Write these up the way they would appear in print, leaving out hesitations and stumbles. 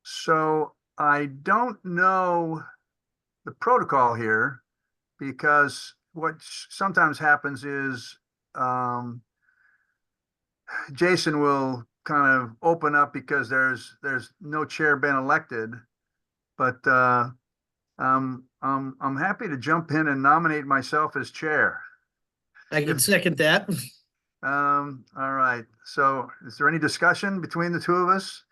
So I don't know the protocol here because what sometimes happens is Jason will kind of open up because there's no chair been elected, but I'm happy to jump in and nominate myself as chair. I can second that. All right. So is there any discussion between the two of us?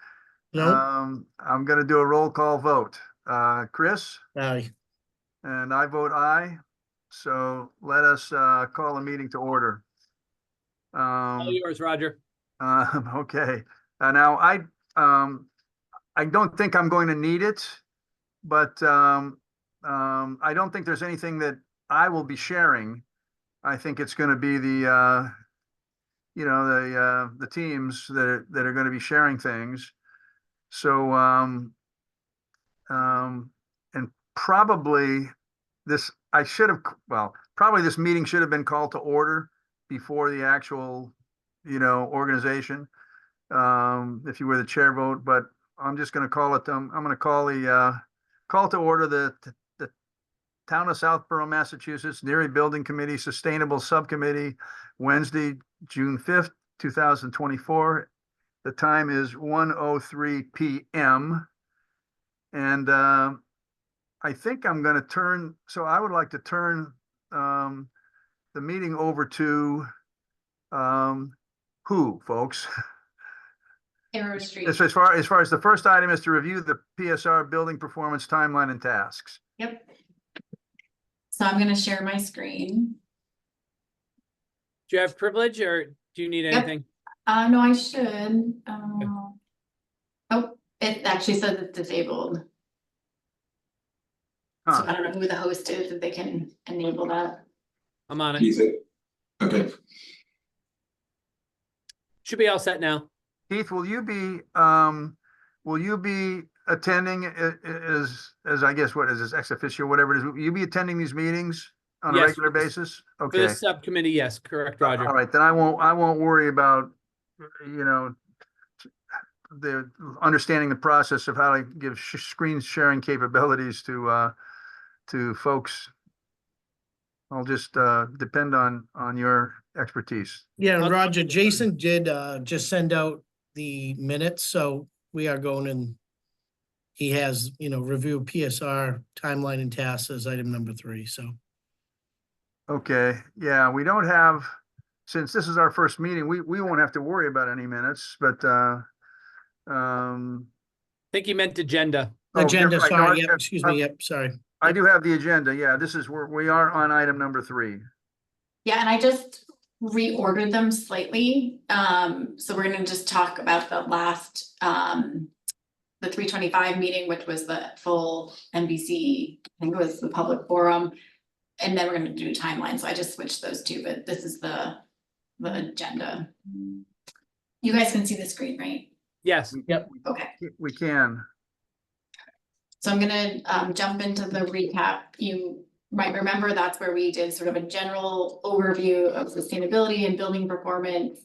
No. I'm going to do a roll call vote. Chris? Aye. And I vote aye. So let us call the meeting to order. All yours, Roger. Okay. Now I don't think I'm going to need it, but I don't think there's anything that I will be sharing. I think it's going to be the the teams that are going to be sharing things. So and probably this probably this meeting should have been called to order before the actual organization, if you were the chair vote, but I'm just going to call it. I'm going to call the call to order the Town of Southborough, Massachusetts Neary Building Committee Sustainable Subcommittee, Wednesday, June 5th, 2024. The time is 1:03 p.m. And I think I'm going to turn. So I would like to turn the meeting over to who, folks? Arrow Street. As far as the first item is to review the PSR building performance timeline and tasks. Yep. So I'm going to share my screen. Do you have privilege or do you need anything? No, I should. Oh, it actually says it's disabled. So I don't know who the host is, if they can enable that. I'm on it. Okay. Should be all set now. Keith, will you be attending as I guess what is this ex officio, whatever it is? Will you be attending these meetings on a regular basis? For Okay. this subcommittee, yes, correct, Roger. All right, then I won't worry about the understanding the process of how to give screen sharing capabilities to folks. I'll just depend on your expertise. Yeah, and Roger, Jason did just send out the minutes, so we are going and he has, review PSR timeline and tasks as item number 3, so. Okay, yeah, we don't have, since this is our first meeting, we won't have to worry about any minutes, but I think he meant agenda. Agenda, right. sorry, No, yep, excuse me, yep, sorry. I do have the agenda. Yeah, this is where we are on item number 3. Yeah, and I just reordered them slightly. So we're going to just talk about the last, the 325 meeting, which was the full NBC, I think it was the public forum. And then we're going to do timeline. So I just switched those two, but this is the agenda. You guys can see the screen, right? Yes. Yep. Okay. We can. So I'm going to jump into the recap. You might remember that's where we did sort of a general overview of sustainability and building performance.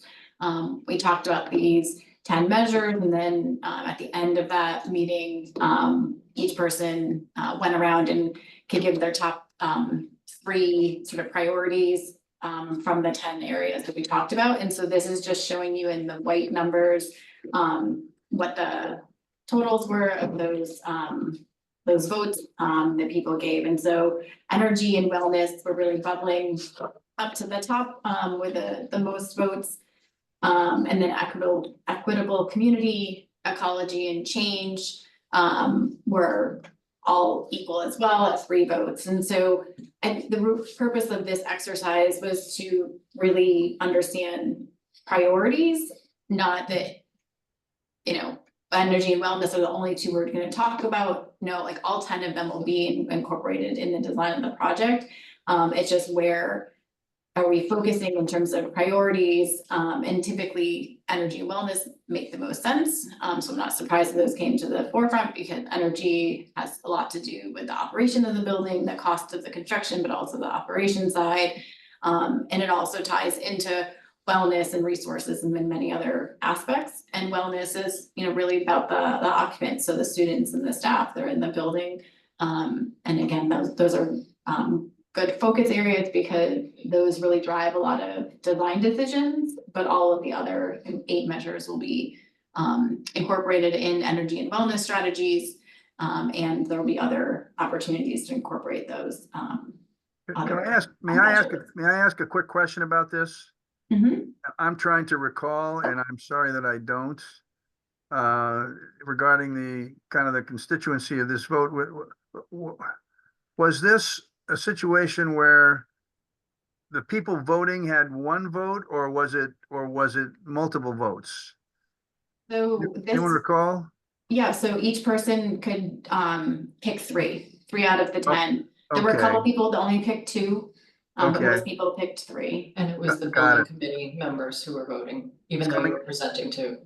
We talked about these 10 measures, and then at the end of that meeting, each person went around and could give their top 3 sort of priorities from the 10 areas that we talked about. And so this is just showing you in the white numbers what the totals were of those votes that people gave. And so energy and wellness were really bubbling up to the top with the most votes. And then equitable community, ecology, and change were all equal as well at 3 votes. And so the purpose of this exercise was to really understand priorities, not that, energy and wellness are the only 2 we're going to talk about. No, like all 10 of them will be incorporated in the design of the project. It's just where are we focusing in terms of priorities, and typically energy and wellness make the most sense. So I'm not surprised that those came to the forefront because energy has a lot to do with the operation of the building, the cost of the construction, but also the operation side. And it also ties into wellness and resources and many other aspects. And wellness is, really about the occupants, so the students and the staff that are in the building. And again, those are good focus areas because those really drive a lot of design decisions, but all of the other 8 measures will be incorporated in energy and wellness strategies. And there'll be other opportunities to incorporate those. May I ask a quick question about this? Mhm. I'm trying to recall, and I'm sorry that I don't, regarding the kind of the constituency of this vote. Was this a situation where the people voting had one vote, or was it multiple votes? So Anyone this, recall? yeah, so each person could pick three out of the 10. There were a Okay. couple people that only picked 2, but Okay. most people picked 3. And it was the Got building it. committee members who were voting, even It's though you coming- were presenting to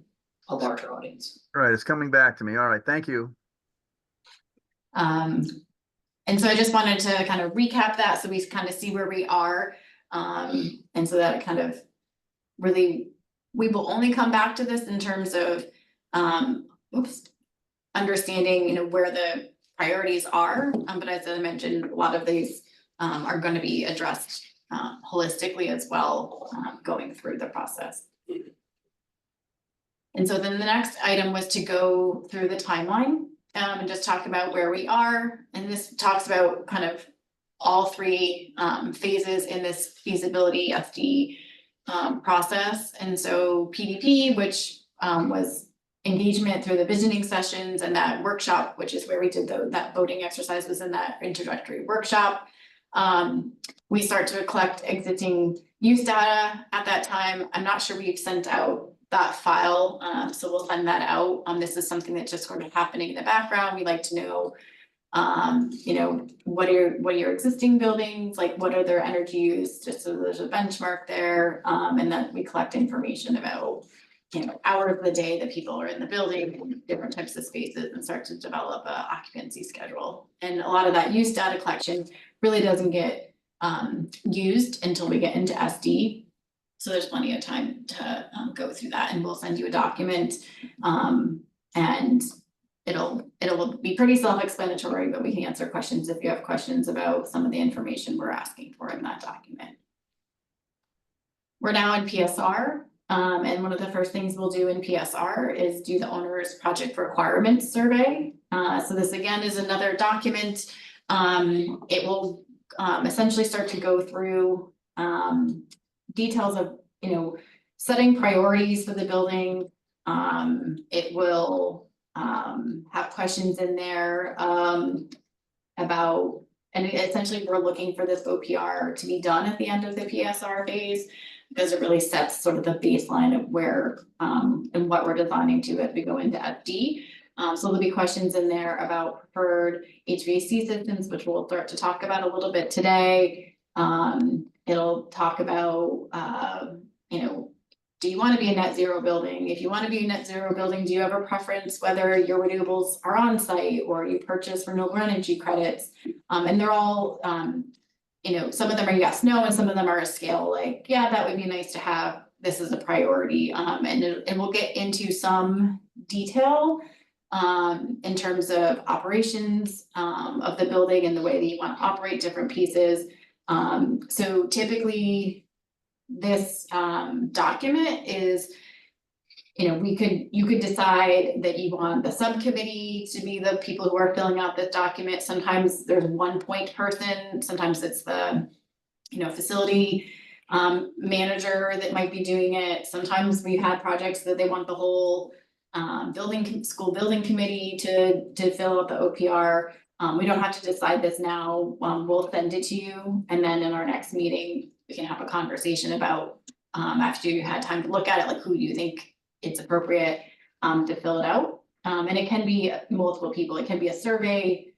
a larger audience. Right, it's coming back to me. All right, thank you. And so I just wanted to kind of recap that so we kind of see where we are. And so that it kind of really, we will only come back to this in terms of understanding, where the priorities are. But as I mentioned, a lot of these are going to be addressed holistically as well, going through the process. And so then the next item was to go through the timeline and just talk about where we are. And this talks about kind of all 3 phases in this feasibility SD process. And so PDP, which was engagement through the visioning sessions, and that workshop, which is where we did that voting exercise, was in that introductory workshop. We start to collect existing use data at that time. I'm not sure we've sent out that file, so we'll send that out. This is something that's just sort of happening in the background. We like to know, what are your existing buildings, like what are their energy use, just so there's a benchmark there. And then we collect information about, hours of the day that people are in the building, different types of spaces, and start to develop a occupancy schedule. And a lot of that use data collection really doesn't get used until we get into SD. So there's plenty of time to go through that, and we'll send you a document. And it'll be pretty self-explanatory, but we can answer questions if you have questions about some of the information we're asking for in that document. We're now in PSR, and one of the first things we'll do in PSR is do the owner's project requirements survey. So this again is another document. It will essentially start to go through details of, setting priorities for the building. It will have questions in there about, and essentially we're looking for this OPR to be done at the end of the PSR phase, because it really sets sort of the baseline of where and what we're designing to as we go into FD. So there'll be questions in there about preferred HVAC systems, which we'll start to talk about a little bit today. It'll talk about, do you want to be a net zero building? If you want to be a net zero building, do you have a preference whether your renewables are on site or you purchase renewable energy credits? And they're all, some of them are yes, no, and some of them are a scale like, yeah, that would be nice to have. This is a priority. And we'll get into some detail in terms of operations of the building and the way that you want to operate different pieces. So typically this document is, you could decide that you want the subcommittee to be the people who are filling out this document. Sometimes there's one point person, sometimes it's the, facility manager that might be doing it. Sometimes we've had projects that they want the whole school building committee to fill out the OPR. We don't have to decide this now. We'll send it to you, and then in our next meeting, we can have a conversation about, after you had time to look at it, like who do you think it's appropriate to fill it out. And it can be multiple people. It can be a survey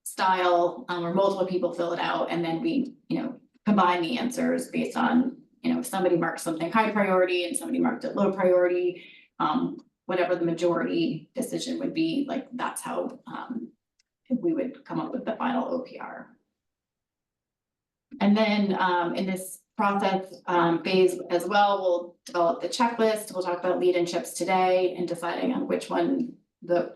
style where multiple people fill it out, and then we, combine the answers based on, if somebody marked something high priority and somebody marked it low priority, whatever the majority decision would be, like that's how we would come up with the final OPR. And then in this process phase as well. We'll develop the checklist. We'll talk about lead and chips today and deciding on which one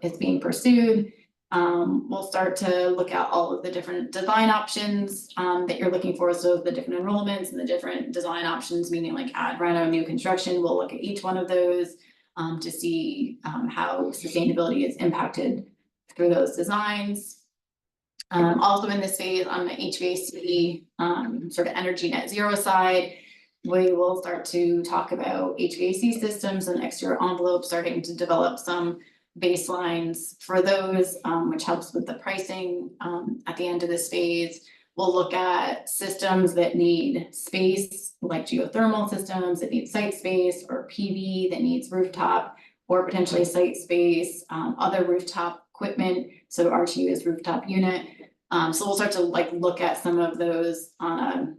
is being pursued. We'll start to look at all of the different design options that you're looking for. So the different enrollments and the different design options, meaning like ad reno, new construction. We'll look at each one of those to see how sustainability is impacted through those designs. Also in this phase on the HVAC sort of energy net zero side, we will start to talk about HVAC systems and exterior envelopes, starting to develop some baselines for those, which helps with the pricing at the end of this phase. We'll look at systems that need space, like geothermal systems that need site space, or PV that needs rooftop or potentially site space, other rooftop equipment, so RTU is rooftop unit. So we'll start to like look at some of those on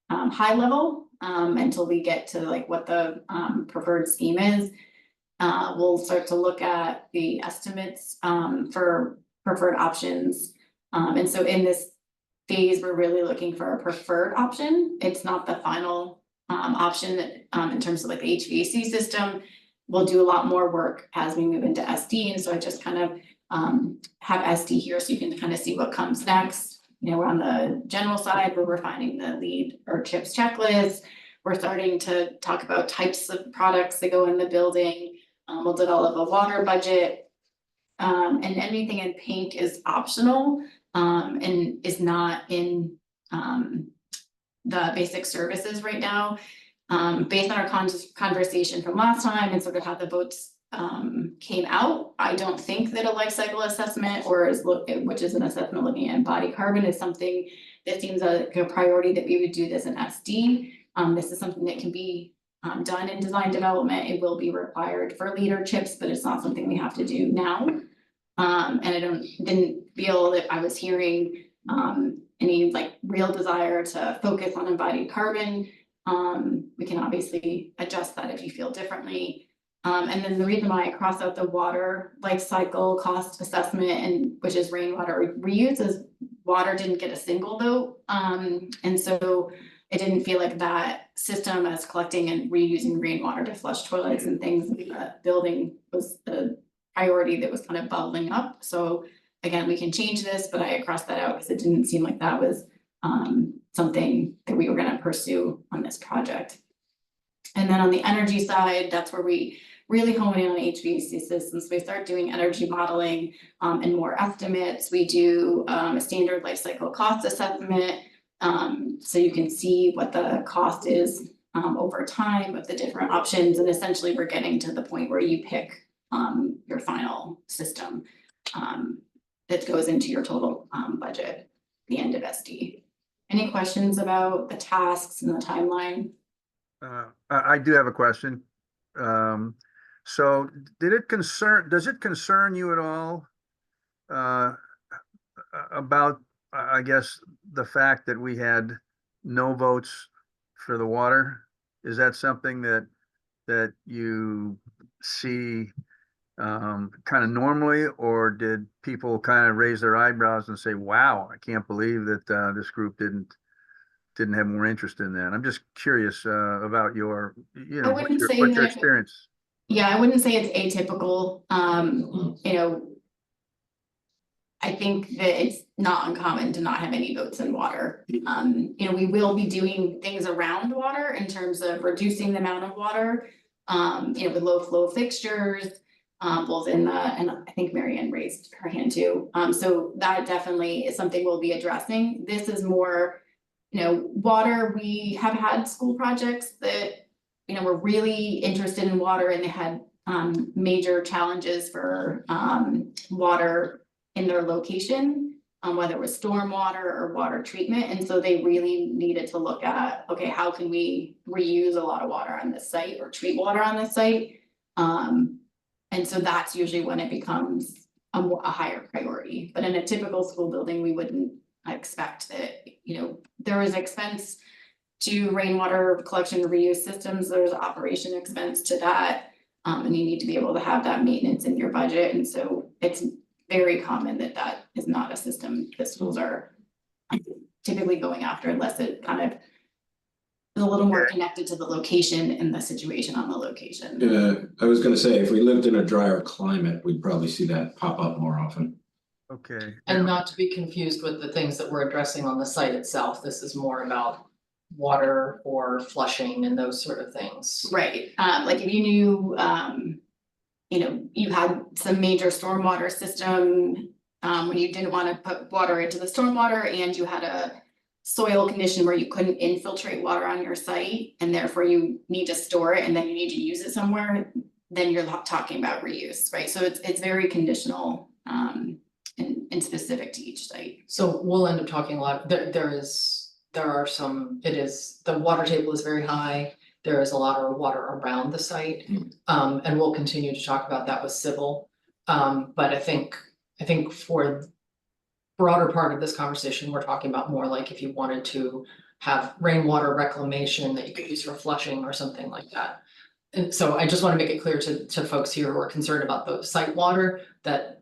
a high level until we get to like what the preferred scheme is. We'll start to look at the estimates for preferred options. And so in this phase, we're really looking for a preferred option. It's not the final option that, in terms of like the HVAC system. We'll do a lot more work as we move into SD. And so I just kind of have SD here so you can kind of see what comes next. You know, we're on the general side where we're finding the lead or chips checklist. We're starting to talk about types of products that go in the building. We'll develop a water budget. And anything in pink is optional and is not in the basic services right now. Based on our conversation from last time and sort of how the votes came out, I don't think that a life cycle assessment which is an assessment looking at embodied carbon is something that seems like a priority that we would do this in SD. This is something that can be done in design development. It will be required for leader chips, but it's not something we have to do now. And I didn't feel that I was hearing any like real desire to focus on embodied carbon. We can obviously adjust that if you feel differently. And then the reason why I crossed out the water life cycle cost assessment, and which is rainwater reuse, is water didn't get a single vote. And so it didn't feel like that system as collecting and reusing rainwater to flush toilets and things in the building was the priority that was kind of bubbling up. So again, we can change this, but I crossed that out because it didn't seem like that was something that we were going to pursue on this project. And then on the energy side, that's where we really hone in on HVAC systems. We start doing energy modeling and more estimates. We do a standard life cycle cost assessment. So you can see what the cost is over time of the different options. And essentially we're getting to the point where you pick your final system that goes into your total budget at the end of SD. Any questions about the tasks and the timeline? I do have a question. So does it concern you at all about, I guess, the fact that we had no votes for the water? Is that something that you see kind of normally, or did people kind of raise their eyebrows and say, wow, I can't believe that this group didn't have more interest in that? I'm just curious about your, what's your experience? Yeah, I wouldn't say it's atypical. I think that it's not uncommon to not have any votes in water. We will be doing things around water in terms of reducing the amount of water, with low flow fixtures, both in the, and I think Mary Ann raised her hand too. So that definitely is something we'll be addressing. This is more, water. We have had school projects that, were really interested in water, and they had major challenges for water in their location, whether it was stormwater or water treatment. And so they really needed to look at, okay, how can we reuse a lot of water on this site or treat water on this site? And so that's usually when it becomes a higher priority. But in a typical school building, we wouldn't expect that, there is expense to rainwater collection and reuse systems. There's operation expense to that. And you need to be able to have that maintenance in your budget. And so it's very common that is not a system that schools are typically going after, unless it kind of a little more connected to the location and the situation on the location. I was gonna say, if we lived in a drier climate, we'd probably see that pop up more often. Okay. And not to be confused with the things that we're addressing on the site itself, this is more about water or flushing and those sort of things. Right, like if you knew, you know, you had some major stormwater system, where you didn't wanna put water into the stormwater and you had a soil condition where you couldn't infiltrate water on your site and therefore you need to store it and then you need to use it somewhere, then you're talking about reuse, right? So it's very conditional, and specific to each site. So we'll end up talking a lot, there are some, the water table is very high. There is a lot of water around the site, and we'll continue to talk about that with civil. But I think for broader part of this conversation, we're talking about more like if you wanted to have rainwater reclamation that you could use for flushing or something like that. And so I just want to make it clear to folks here who are concerned about the site water that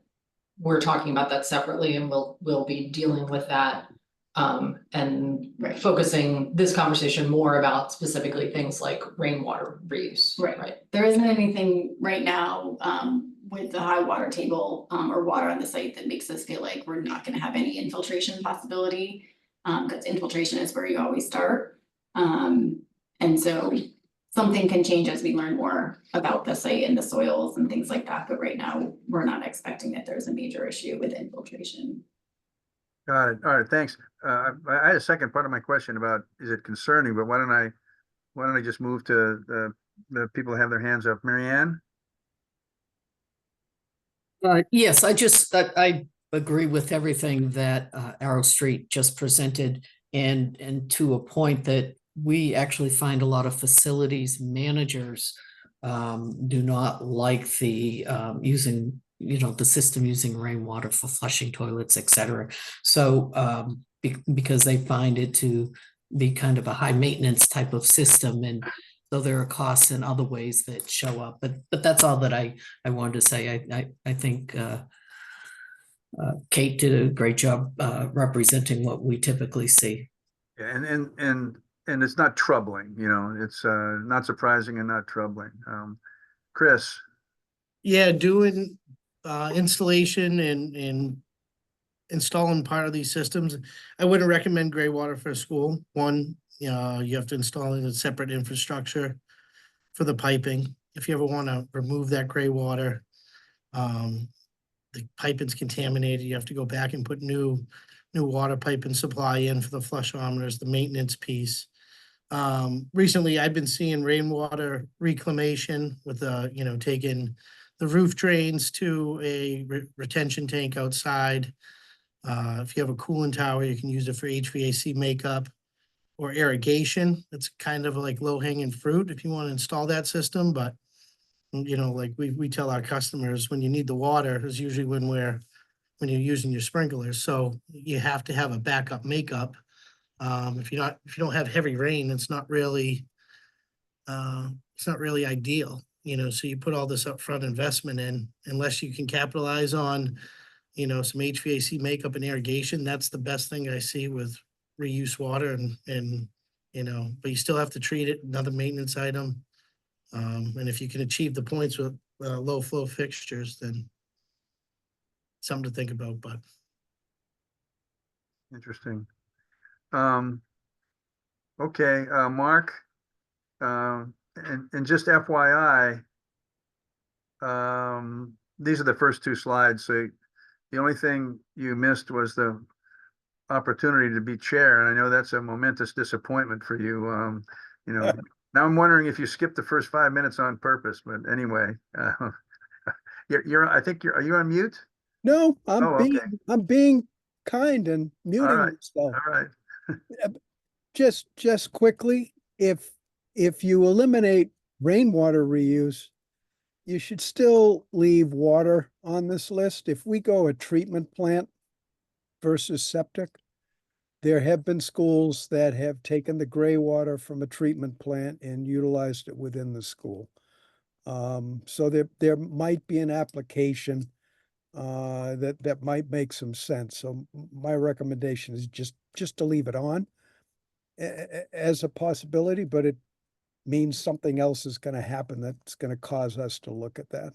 we're talking about that separately and we'll be dealing with that. And focusing this conversation more about specifically things like rainwater reuse. Right. There isn't anything right now, with the high water table, or water on the site that makes us feel like we're not gonna have any infiltration possibility. Cause infiltration is where you always start. And so something can change as we learn more about the site and the soils and things like that, but right now, we're not expecting that there's a major issue with infiltration. Got it. All right, thanks. I had a second part of my question about, is it concerning, but why don't I just move to the people that have their hands up? Mary Ann? Yes, I agree with everything that Arrow Street just presented, and to a point that we actually find a lot of facilities managers do not like the using, the system using rainwater for flushing toilets, etc. So because they find it to be kind of a high maintenance type of system, and so there are costs in other ways that show up. But that's all that I wanted to say. I think Kate did a great job representing what we typically see. Yeah, and it's not troubling, it's not surprising and not troubling. Chris? Yeah, doing installation and installing part of these systems, I wouldn't recommend gray water for a school. One, you have to install in a separate infrastructure for the piping. If you ever want to remove that gray water, the piping's contaminated, you have to go back and put new water pipe and supply in for the flushometers, the maintenance piece. Recently I've been seeing rainwater reclamation with taking the roof drains to a retention tank outside. If you have a cooling tower, you can use it for HVAC makeup or irrigation. It's kind of like low hanging fruit if you want to install that system, but like we tell our customers, when you need the water is usually when you're using your sprinklers. So you have to have a backup makeup. If you don't have heavy rain, it's not really ideal, so you put all this upfront investment in, unless you can capitalize on, some HVAC makeup and irrigation. That's the best thing I see with reuse water and but you still have to treat it, another maintenance item. And if you can achieve the points with low flow fixtures, then something to think about, but. Interesting. Okay, Mark, and just FYI, these are the first two slides, so the only thing you missed was the opportunity to be chair, and I know that's a momentous disappointment for you. Now I'm wondering if you skipped the first 5 minutes on purpose, but anyway, are you on mute? No, okay. I'm being kind and muting right. myself. All right. Just quickly, if you eliminate rainwater reuse, you should still leave water on this list. If we go a treatment plant versus septic, there have been schools that have taken the gray water from a treatment plant and utilized it within the school. So there might be an application that might make some sense. So my recommendation is just to leave it on. as a possibility, but it means something else is gonna happen that's gonna cause us to look at that.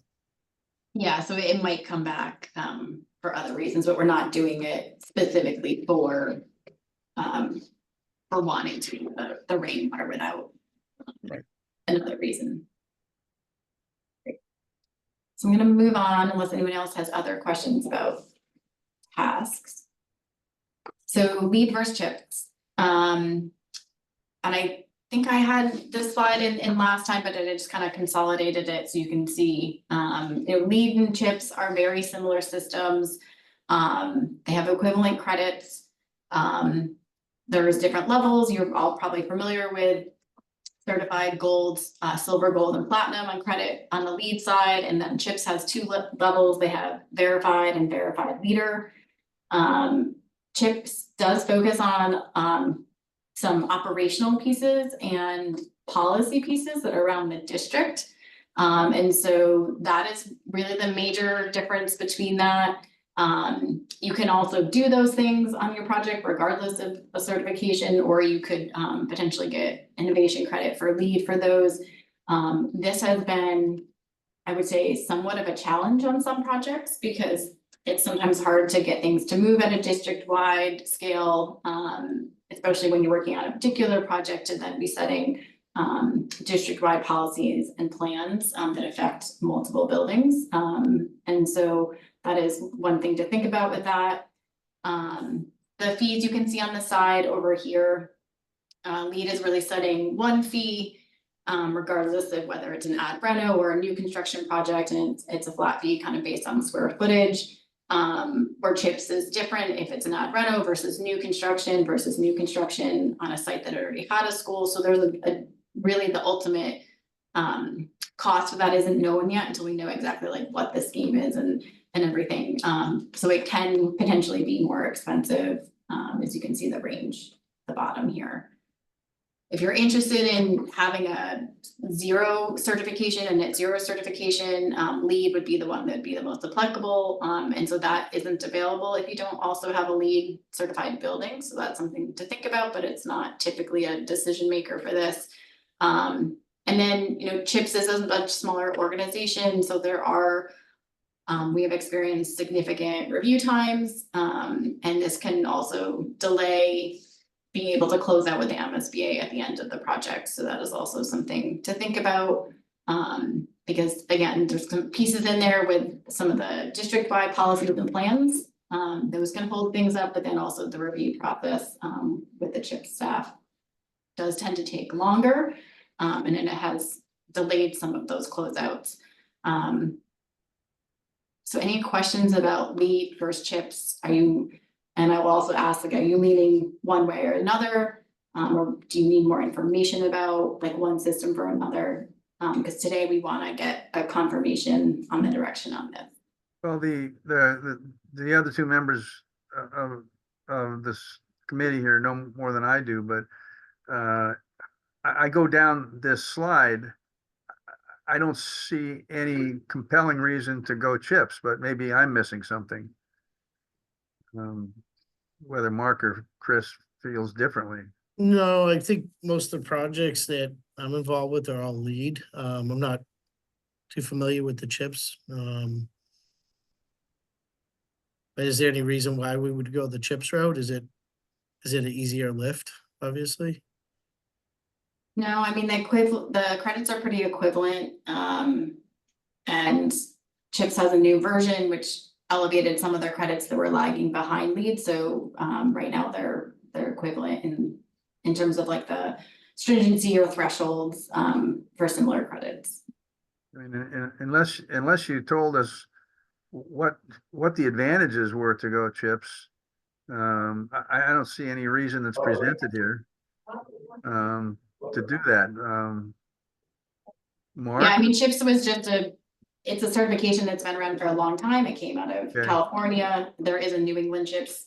Yeah, so it might come back for other reasons, but we're not doing it specifically for wanting to do the rainwater without Right. another reason. Great. So I'm gonna move on unless anyone else has other questions about tasks. So lead versus chips. And I think I had this slide in last time, but I just kind of consolidated it so you can see, lead and chips are very similar systems. They have equivalent credits. There's different levels. You're all probably familiar with certified gold, silver, gold, and platinum on credit on the lead side. And then chips has two levels. They have verified and verified leader. Chips does focus on some operational pieces and policy pieces that are around the district. And so that is really the major difference between that. You can also do those things on your project regardless of a certification, or you could potentially get innovation credit for lead for those. This has been, I would say, somewhat of a challenge on some projects because it's sometimes hard to get things to move at a district-wide scale, especially when you're working on a particular project and then be setting district-wide policies and plans that affect multiple buildings. And so that is one thing to think about with that. The fees you can see on the side over here. LEED is really setting one fee, regardless of whether it's an ad reno or a new construction project, and it's a flat fee kind of based on the square footage. Where chips is different if it's an ad reno versus new construction on a site that already had a school. So there's a really the ultimate cost of that isn't known yet until we know exactly like what the scheme is and everything. So it can potentially be more expensive, as you can see the range at the bottom here. If you're interested in having a zero certification, a net zero certification, LEED would be the one that would be the most applicable. And so that isn't available if you don't also have a LEED certified building. So that's something to think about, but it's not typically a decision maker for this. And then, CHIPS is a much smaller organization. So there are, we have experienced significant review times, and this can also delay being able to close out with the MSBA at the end of the project. So that is also something to think about. Because again, there's some pieces in there with some of the district-wide policies and plans. Those can hold things up, but then also the review process with the CHIP staff does tend to take longer. And then it has delayed some of those closeouts. So any questions about LEED versus CHIPS? And I will also ask, are you leaning one way or another? Or do you need more information about like one system for another? Because today we want to get a confirmation on the direction on this. Well, the other two members of this committee here know more than I do, but I go down this slide. I don't see any compelling reason to go CHIPS, but maybe I'm missing something. Whether Mark or Chris feels differently. No, I think most of the projects that I'm involved with are all LEED. I'm not too familiar with the CHIPS. But is there any reason why we would go the CHIPS route? Is it an easier lift, obviously? No, I mean, the credits are pretty equivalent. And CHIPS has a new version, which elevated some of their credits that were lagging behind LEED. So right now they're equivalent in terms of like the stringency or thresholds for similar credits. I mean, unless you told us what the advantages were to go CHIPS, I don't see any reason that's presented here to do that. Mark? Yeah, I mean, CHIPS was just it's a certification that's been around for a long time. It came out of California. There is a New England CHIPS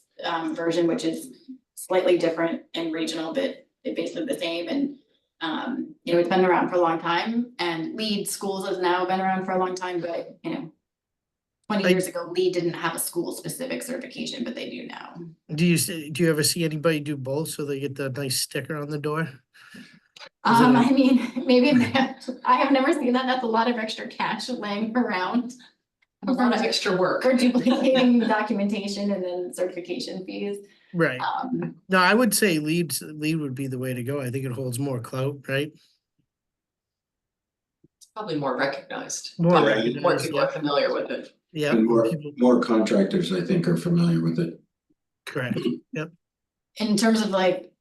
version, which is slightly different and regional, but it's basically the same. And it's been around for a long time. And LEED schools has now been around for a long time, but I- Years ago, Lee didn't have a school-specific certification, but they do now. Do you ever see anybody do both so they get the nice sticker on the door? Is it a- I mean, maybe I have never seen that. That's a lot of extra cash laying around. A lot of extra work. For duplicating documentation and then certification fees. Right. Um, No, I would say lead would be the way to go. I think it holds more clout, right? It's probably more recognized. More Yeah, recognized, More people yeah. are familiar with it. Yeah, And people- more contractors, I think, are familiar with it. correct. in terms of like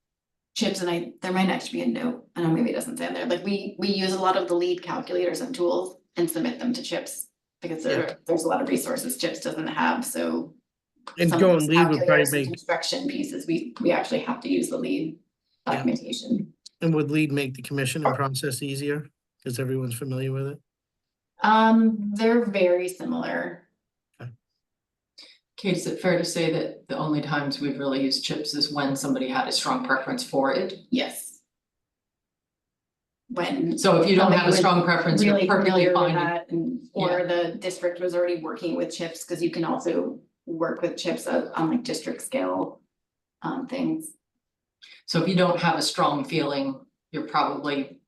chips, and there might actually be a note, I know maybe it doesn't say on there, like we use a lot of the lead calculators and tools and submit them to chips. Because there's a lot of resources chips doesn't have, so. And some of going those lead would probably calculators and make, Construction pieces, we actually have to use the lead Yeah. documentation. and would lead make the commissioning process easier? Because everyone's familiar with it? They're very similar. Kate, is it fair to say that the only times we've really used chips is when somebody had a strong preference for it? Yes. When. So if you don't have a somebody was strong preference, you're really perfectly familiar with fine. that, and, or the district was already working with chips, cause you can also work with chips on like district scale. Things. So if you don't have a strong feeling, you're probably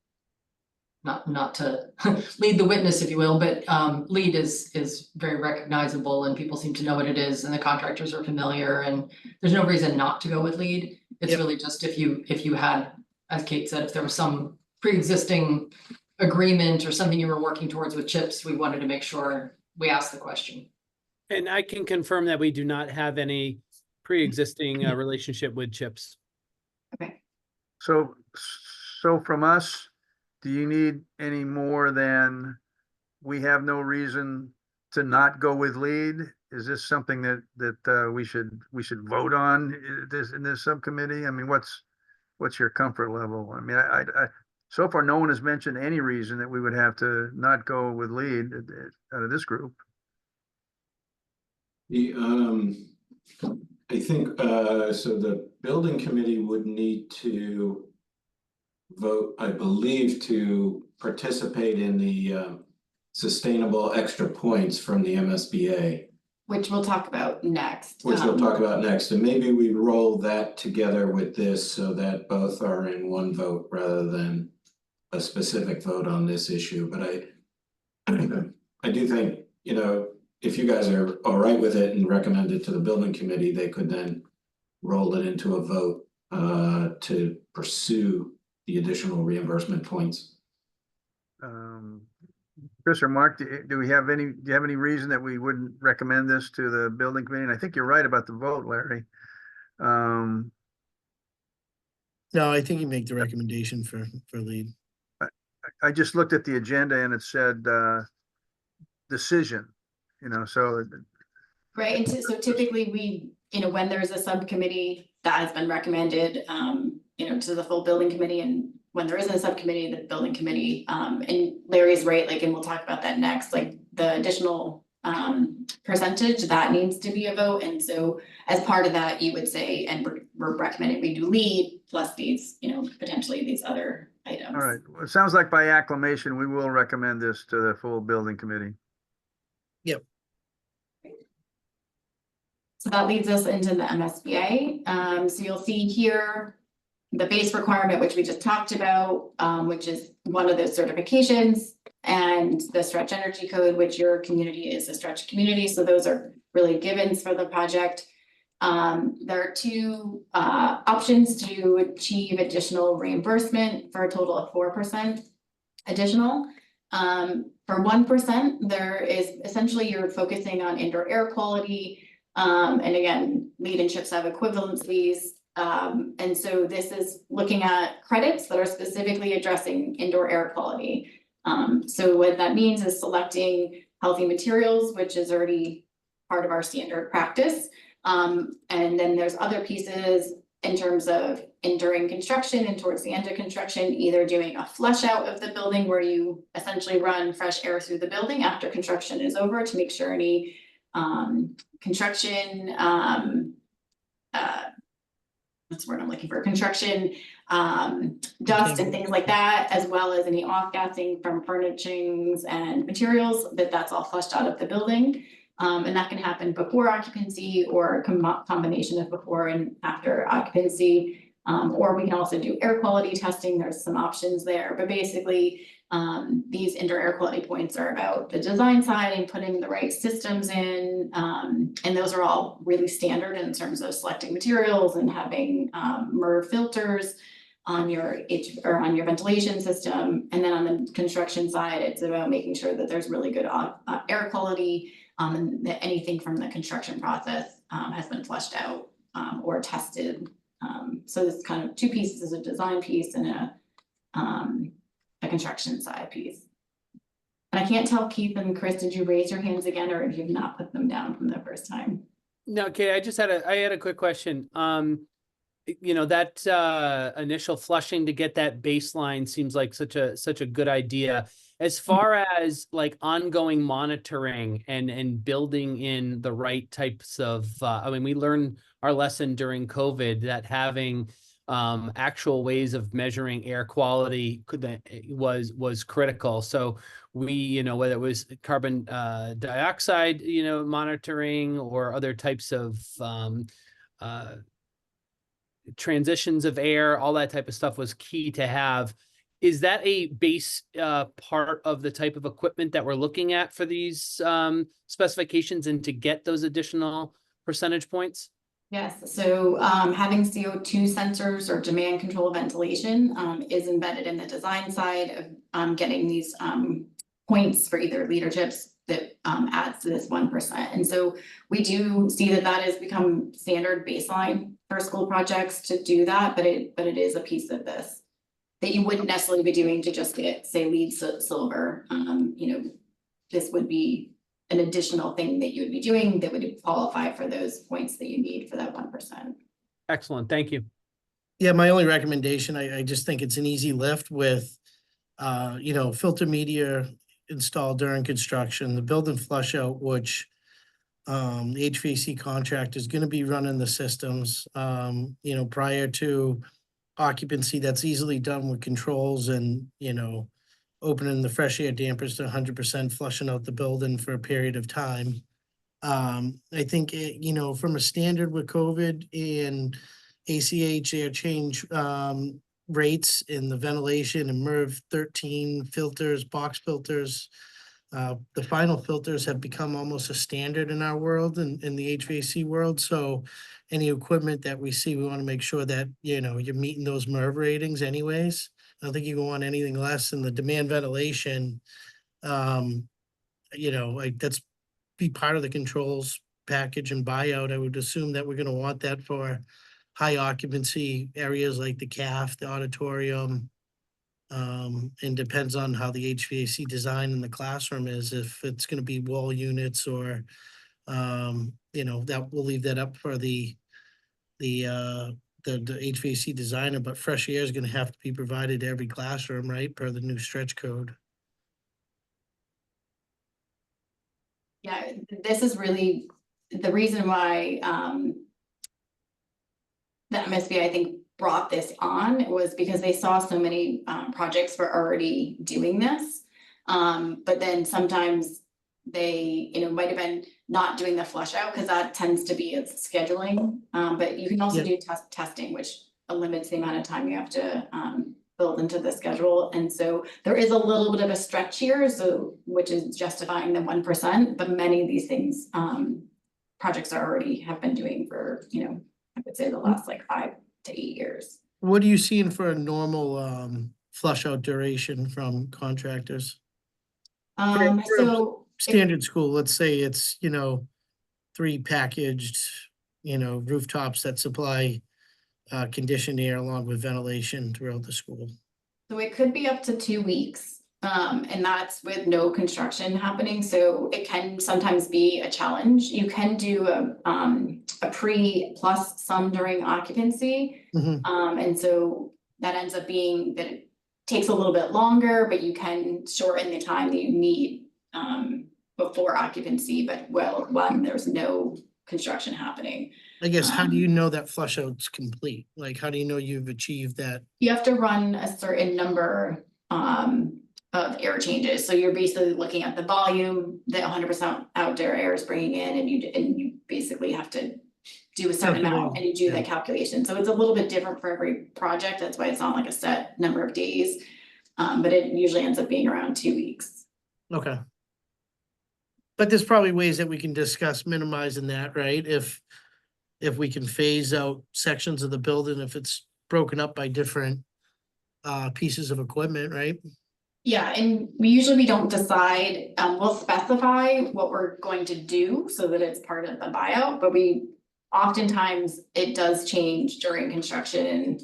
not to lead the witness, if you will, but lead is very recognizable and people seem to know what it is and the contractors are familiar and there's no reason not to go with lead. It's Yep. really just if you had, as Kate said, if there was some pre-existing agreement or something you were working towards with chips, we wanted to make sure we asked the question. And I can confirm that we do not have any pre-existing relationship with chips. Okay. So from us, do you need any more than we have no reason to not go with lead? Is this something that we should vote on in this subcommittee? I mean, what's your comfort level? I mean, I so far, no one has mentioned any reason that we would have to not go with lead out of this group. I think, so the building committee would need to vote, I believe, to participate in the sustainable extra points from the MSBA, Which we'll talk about next. which we'll talk about next, and maybe we roll that together with this so that both are in one vote rather than a specific vote on this issue, but I do think, you know, if you guys are all right with it and recommend it to the building committee, they could then roll it into a vote to pursue the additional reimbursement points. Chris or Mark, do you have any reason that we wouldn't recommend this to the building committee? And I think you're right about the vote, Larry. No, I think you make the recommendation for lead. I just looked at the agenda and it said decision, you know, so Right, and so typically we, when there's a subcommittee that has been recommended, to the full building committee, and when there isn't a subcommittee, the building committee, and Larry's right, like, and we'll talk about that next, like, the additional percentage, that needs to be a vote, and so as part of that, you would say, and we're recommending we do lead plus these, potentially these other items. all right. Well, it sounds like by acclamation, we will recommend this to the full building committee. So that leads us into the MSBA. So you'll see here the base requirement, which we just talked about, which is one of those certifications, and the stretch energy code, which your community is a stretch community. So those are really givens for the project. There are two options to achieve additional reimbursement for a total of 4% additional. For 1%, there is essentially you're focusing on indoor air quality. And again, lead and chips have equivalencies. And so this is looking at credits that are specifically addressing indoor air quality. So what that means is selecting healthy materials, which is already part of our standard practice. And then there's other pieces in terms of during construction and towards the end of construction, either doing a flush out of the building where you essentially run fresh air through the building after construction is over to make sure any construction, what's the word I'm looking for? Construction, dust and things like that, as well as any off-gassing from furnishings and materials, that's all flushed out of the building. And that can happen before occupancy or a combination of before and after occupancy. Or we can also do air quality testing. There's some options there, but basically, these indoor air quality points are about the design side and putting the right systems in. And those are all really standard in terms of selecting materials and having MERV filters on your on your ventilation system. And then on the construction side, it's about making sure that there's really good air quality, and that anything from the construction process has been flushed out or tested. So it's kind of two pieces, a design piece and a construction side piece. And I can't tell, Keith and Chris, did you raise your hands again, or have you not put them down from the first time? No, Kate, I had a quick question. You know, that initial flushing to get that baseline seems like such a good idea. As far as like ongoing monitoring and building in the right types of, I mean, we learned our lesson during COVID that having actual ways of measuring air quality was critical. So we, you know, whether it was carbon dioxide, you know, monitoring or other types of transitions of air, all that type of stuff was key to have. Is that a base part of the type of equipment that we're looking at for these specifications and to get those additional percentage points? Yes, so having CO2 sensors or demand control ventilation is embedded in the design side of getting these points for either leaderships that adds to this 1%. And so we do see that that has become standard baseline for school projects to do that, but it is a piece of this that you wouldn't necessarily be doing to just get, say, LEED silver. You know, this would be an additional thing that you would be doing that would qualify for those points that you need for that 1%. Excellent, thank you. Yeah, my only recommendation, I just think it's an easy lift with, you know, filter media installed during construction, the build and flush out, which the HVAC contract is gonna be running the systems, you know, prior to occupancy. That's easily done with controls and, you know, opening the fresh air dampers to 100%, flushing out the building for a period of time. I think, you know, from a standard with COVID and ACH air change rates in the ventilation and MERV 13 filters, box filters, the final filters have become almost a standard in our world, in the HVAC world. So any equipment that we see, we want to make sure that, you know, you're meeting those MERV ratings anyways. I don't think you want anything less than the demand ventilation. You know, like that's be part of the controls package and buyout. I would assume that we're gonna want that for high occupancy areas like the CAF, the auditorium. And depends on how the HVAC design in the classroom is, if it's gonna be wall units or, you know, that we'll leave that up for the HVAC designer, but fresh air is gonna have to be provided to every classroom, right, per the new stretch code. Yeah, this is really the reason why the MSB, I think, brought this on was because they saw so many projects were already doing this. But then sometimes they, you know, might have been not doing the flush out because that tends to be its scheduling. But you can also do testing, which limits the amount of time you have to build into the schedule. And so there is a little bit of a stretch here, so which is justifying the 1%, but many of these things projects are already have been doing for, you know, I would say the last like 5 to 8 years. What are you seeing for a normal flush out duration from contractors? So Standard school, let's say it's, you know, 3 packaged, you know, rooftops that supply conditioned air along with ventilation throughout the school. So it could be up to 2 weeks, and that's with no construction happening. So it can sometimes be a challenge. You can do a pre plus some during occupancy. And so that ends up being that it takes a little bit longer, but you can shorten the time that you need before occupancy, but when there's no construction happening. I guess, how do you know that flush out's complete? Like, how do you know you've achieved that? You have to run a certain number of of air changes. So you're basically looking at the volume that 100% outdoor air is bringing in, and you basically have to do a certain amount, and you do that calculation. So it's a little bit different for every project. That's why it's not like a set number of days. But it usually ends up being around 2 weeks. Okay. But there's probably ways that we can discuss minimizing that, right? If we can phase out sections of the building, if it's broken up by different pieces of equipment, right? Yeah, and we don't decide, we'll specify what we're going to do so that it's part of the buyout, but oftentimes it does change during construction. And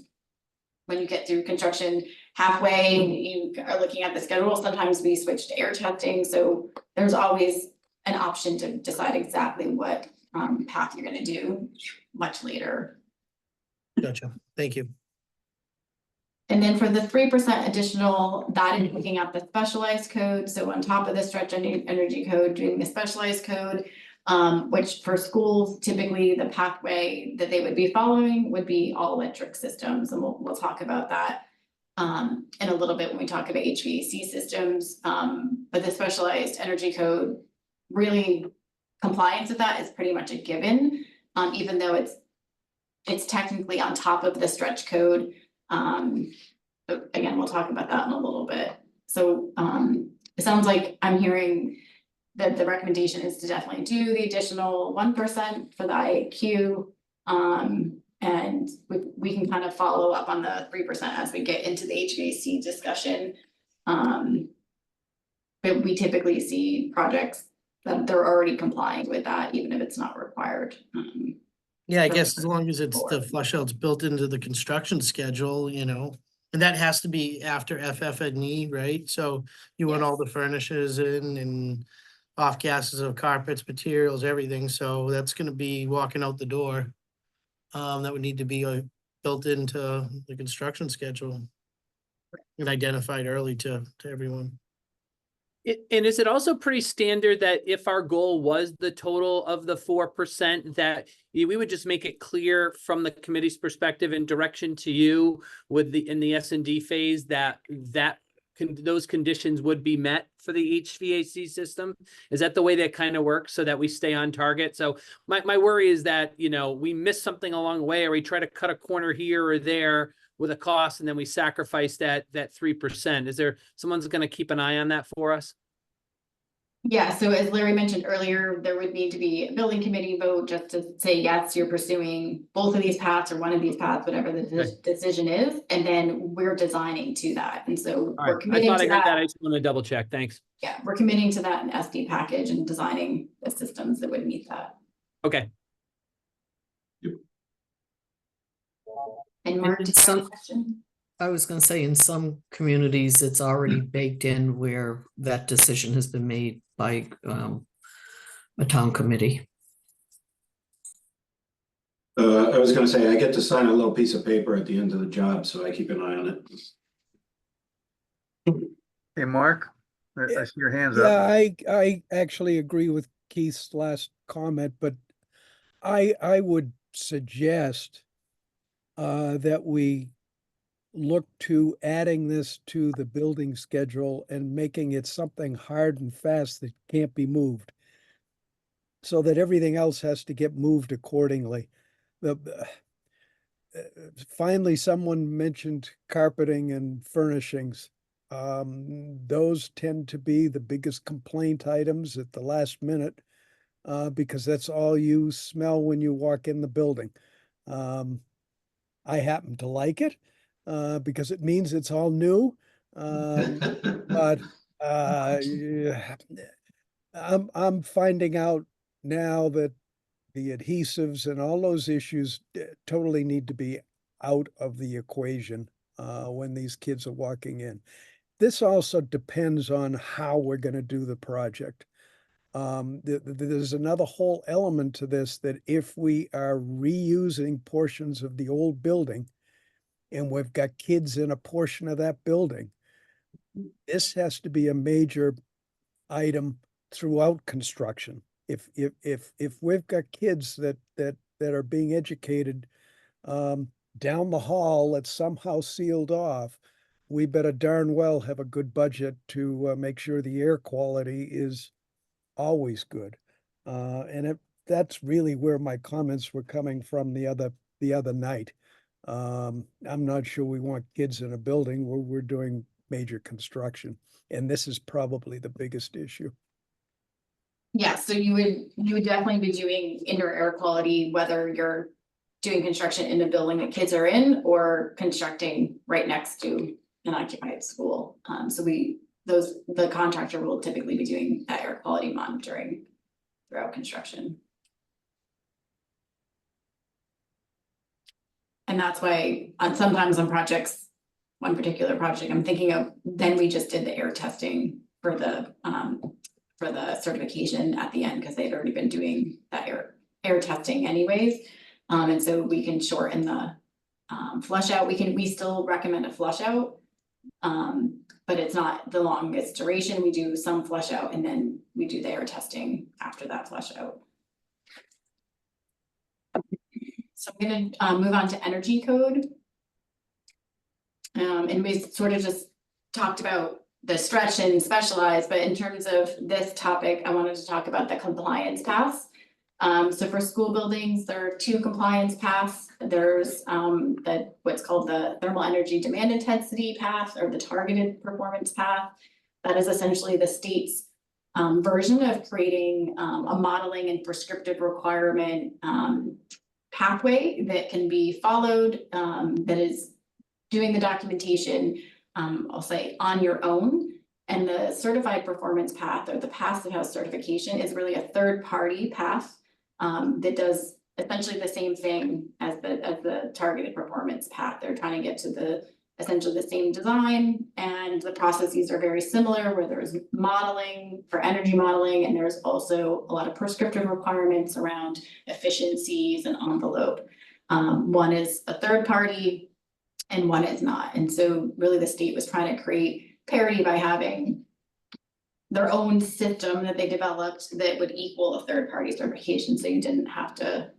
when you get through construction halfway, you are looking at the schedule, sometimes we switch to air testing, so there's always an option to decide exactly what path you're gonna do much later. Gotcha. Thank you. And then for the 3% additional, that is looking at the specialized code. So on top of the stretch energy code, doing the specialized code, which for schools, typically the pathway that they would be following would be all electric systems. And we'll talk about that in a little bit when we talk about HVAC systems. But the specialized energy code, really compliance with that is pretty much a given, even though it's technically on top of the stretch code. But again, we'll talk about that in a little bit. So it sounds like I'm hearing that the recommendation is to definitely do the additional 1% for the IAQ. And we can kind of follow up on the 3% as we get into the HVAC discussion. But we typically see projects that they're already complying with that, even if it's not required. Yeah, I guess as long as it's the flush outs built into the construction schedule, and that has to be after FF&E, right? So you want all the furnishes in and off gases of carpets, materials, everything. So that's gonna be walking out the door. That would need to be built into the construction schedule and identified early to everyone. And is it also pretty standard that if our goal was the total of the 4%, that we would just make it clear from the committee's perspective and direction to you in the S&D phase that those conditions would be met for the HVAC system? Is that the way that kind of works so that we stay on target? So my worry is that, we miss something along the way, or we try to cut a corner here or there with a cost, and then we sacrifice that 3%. Is there someone's going to keep an eye on that for us? Yeah, so as Larry mentioned earlier, there would need to be a building committee vote just to say, yes, you're pursuing both of these paths or one of these paths, whatever the decision is, and then we're designing to that. And so we're committing to that. I just want to double check. Thanks. Yeah, we're committing to that in SD package and designing the systems that would meet that. Okay. And Mark, did you have a question? I was going to say, in some communities, it's already baked in where that decision has been made by a town committee. I was gonna say, I get to sign a little piece of paper at the end of the job, so I keep an eye on it. Hey, Mark, I see your hands Yeah, up. I actually agree with Keith's last comment, but I would suggest that we look to adding this to the building schedule and making it something hard and fast that can't be moved, so that everything else has to get moved accordingly. Finally, someone mentioned carpeting and furnishings. Those tend to be the biggest complaint items at the last minute, because that's all you smell when you walk in the building. I happen to like it, because it means it's all new. But yeah, I'm finding out now that the adhesives and all those issues totally need to be out of the equation when these kids are walking in. This also depends on how we're going to do the project. There's another whole element to this, that if we are reusing portions of the old building and we've got kids in a portion of that building, this has to be a major item throughout construction. If we've got kids that are being educated down the hall that's somehow sealed off, we better darn well have a good budget to make sure the air quality is always good. That's really where my comments were coming from the other night. I'm not sure we want kids in a building where we're doing major construction, and this is probably the biggest issue. Yeah, so you would definitely be doing indoor air quality, whether you're doing construction in a building that kids are in or constructing right next to an occupied school. So the contractor will typically be doing that air quality monitoring throughout construction. And that's why sometimes on projects, one particular project I'm thinking of, then we just did the air testing for the certification at the end, because they'd already been doing that air testing anyways. And so we can shorten the flush out. We still recommend a flush out. But it's not the longest duration. We do some flush out and then we do the air testing after that flush out. So I'm gonna move on to energy code. And we sort of just talked about the stretch and specialized, but in terms of this topic, I wanted to talk about the compliance paths. So for school buildings, there are 2 compliance paths. There's what's called the thermal energy demand intensity path, or the targeted performance path. That is essentially the state's version of creating a modeling and prescriptive requirement pathway that can be followed, that is doing the documentation, I'll say, on your own. And the certified performance path, or the passive house certification, is really a third-party path that does essentially the same thing as the targeted performance path. They're trying to get to essentially the same design, and the processes are very similar, where there's modeling for energy modeling, and there's also a lot of prescriptive requirements around efficiencies and envelope. One is a third party and one is not. And so really the state was trying to create parity by having their own system that they developed that would equal a third party certification. So you didn't have to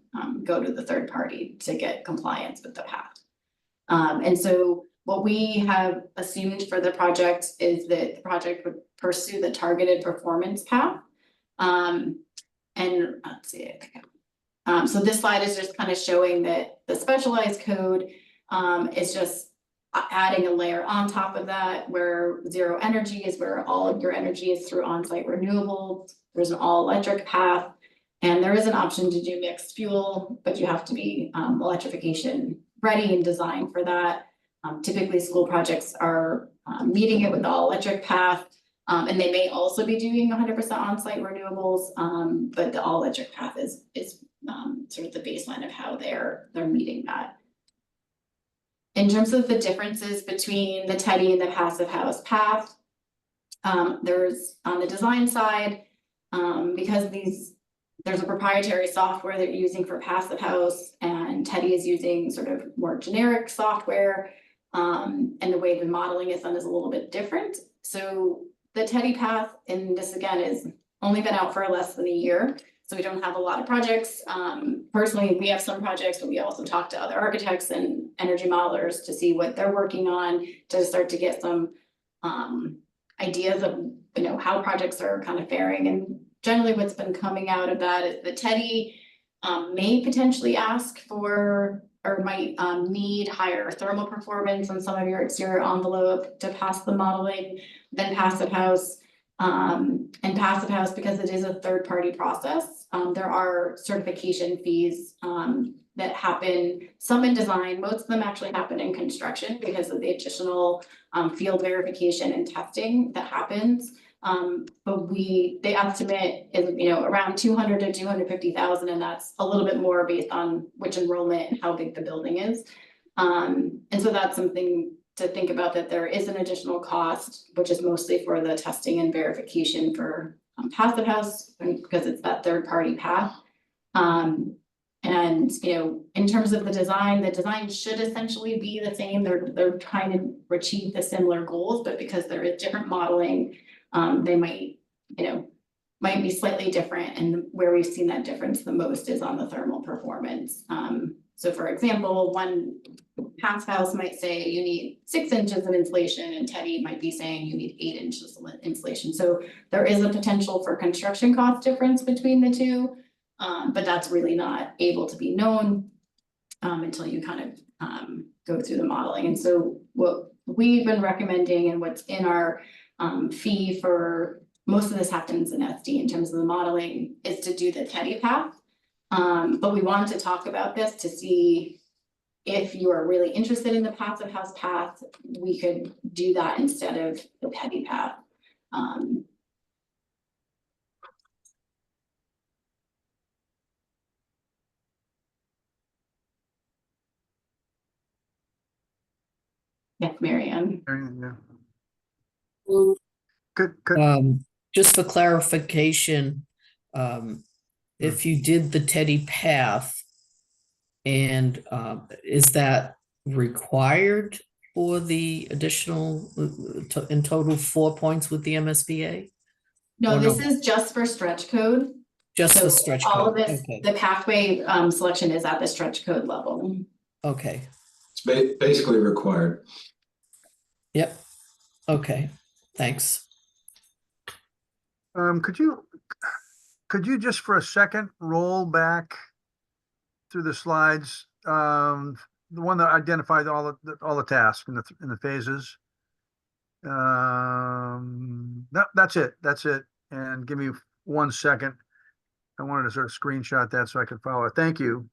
go to the third party to get compliance with the path. And so what we have assumed for the project is that the project would pursue the targeted performance path. And let's see, so this slide is just kind of showing that the specialized code is just adding a layer on top of that, where zero energy is where all of your energy is through on-site renewables. There's an all-electric path, and there is an option to do mixed fuel, but you have to be electrification ready and designed for that. Typically, school projects are meeting it with the all-electric path, and they may also be doing 100% on-site renewables, but the all-electric path is sort of the baseline of how they're meeting that. In terms of the differences between the TEDI and the passive house path, there's on the design side, because there's a proprietary software that you're using for passive house, and TEDI is using sort of more generic software, and the way the modeling is done is a little bit different. So the TEDI path, and this again is only been out for less than a year, so we don't have a lot of projects. Personally, we have some projects, but we also talk to other architects and energy modelers to see what they're working on, to start to get some ideas of how projects are kind of faring. And generally what's been coming out of that is the TEDI may potentially ask for, or might need higher thermal performance on some of your exterior envelope to pass the modeling than passive house. And passive house, because it is a third-party process, there are certification fees that happen, some in design, most of them actually happen in construction because of the additional field verification and testing that happens. But the estimate is around 200 to 250,000, and that's a little bit more based on which enrollment and how big the building is. And so that's something to think about, that there is an additional cost, which is mostly for the testing and verification for passive house, because it's that third party path. And in terms of the design should essentially be the same. They're trying to achieve the similar goals, but because there is different modeling, they might might be slightly different, and where we've seen that difference the most is on the thermal performance. So for example, one passive house might say you need 6 inches of insulation, and Teddy might be saying you need 8 inches of insulation. So there is a potential for construction cost difference between the two, but that's really not able to be known until you kind of go through the modeling. And so what we've been recommending and what's in our fee for most of this happens in SD in terms of the modeling is to do the Teddy path. But we wanted to talk about this to see if you are really interested in the passive house path, we could do that instead of the Teddy path. Yeah, Marianne. Yeah. Well, Could, just for clarification, if you did the Teddy path, and is that required for the additional in total 4 points with the MSBA? No, Or this no? is just for stretch code. Just So the stretch all of code? this, Okay, the pathway selection is at the stretch code level. okay, It's basically required. yep, okay, thanks. could you just for a second roll back through the slides, the one that identified all the tasks in the phases? No, that's it. And give me 1 second. I wanted to sort of screenshot that so I could follow it. Thank you.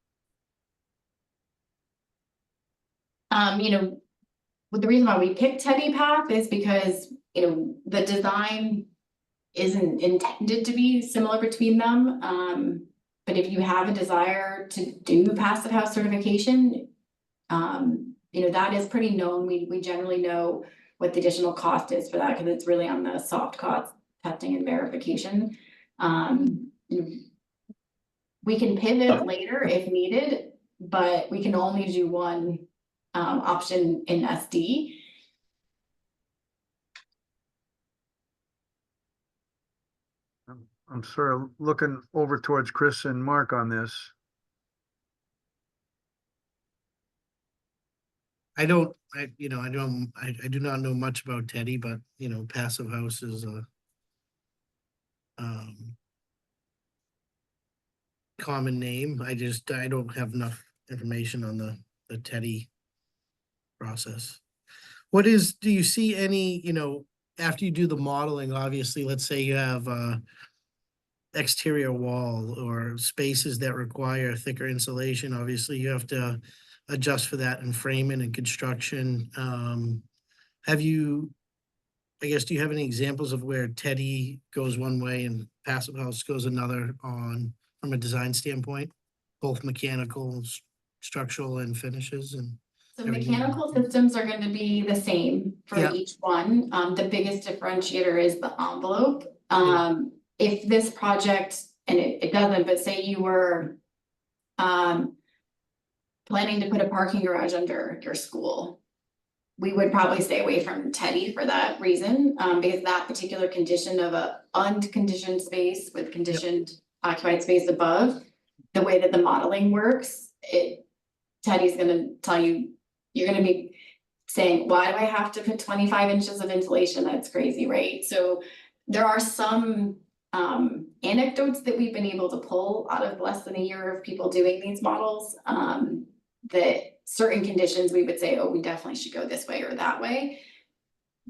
You know, the reason why we picked Teddy path is because, you know, the design isn't intended to be similar between them. But if you have a desire to do passive house certification, you know, that is pretty known. We generally know what the additional cost is for that because it's really on the soft cost testing and verification. We can pivot later if needed, but we can only do one option in SD. I'm sort of looking over towards Chris and Mark on this. I do not know much about Teddy, but you know, passive house is a common name. I don't have enough information on the Teddy process. Do you see any, you know, after you do the modeling, obviously, let's say you have a exterior wall or spaces that require thicker insulation, obviously you have to adjust for that in framing and construction. Do you have any examples of where Teddy goes one way and passive house goes another from a design standpoint, both mechanical, structural and finishes and? So mechanical systems are going to be the same for Yeah. each one. The biggest differentiator is the envelope. If this project, and it doesn't, but say you were planning to put a parking garage under your school, we would probably stay away from Teddy for that reason, because that particular condition of a unconditioned space with conditioned occupied space above, the way that the modeling works, Teddy's gonna tell you, you're gonna be saying, why do I have to put 25 inches of insulation? That's crazy, right? So there are some anecdotes that we've been able to pull out of less than a year of people doing these models, that certain conditions we would say, oh, we definitely should go this way or that way.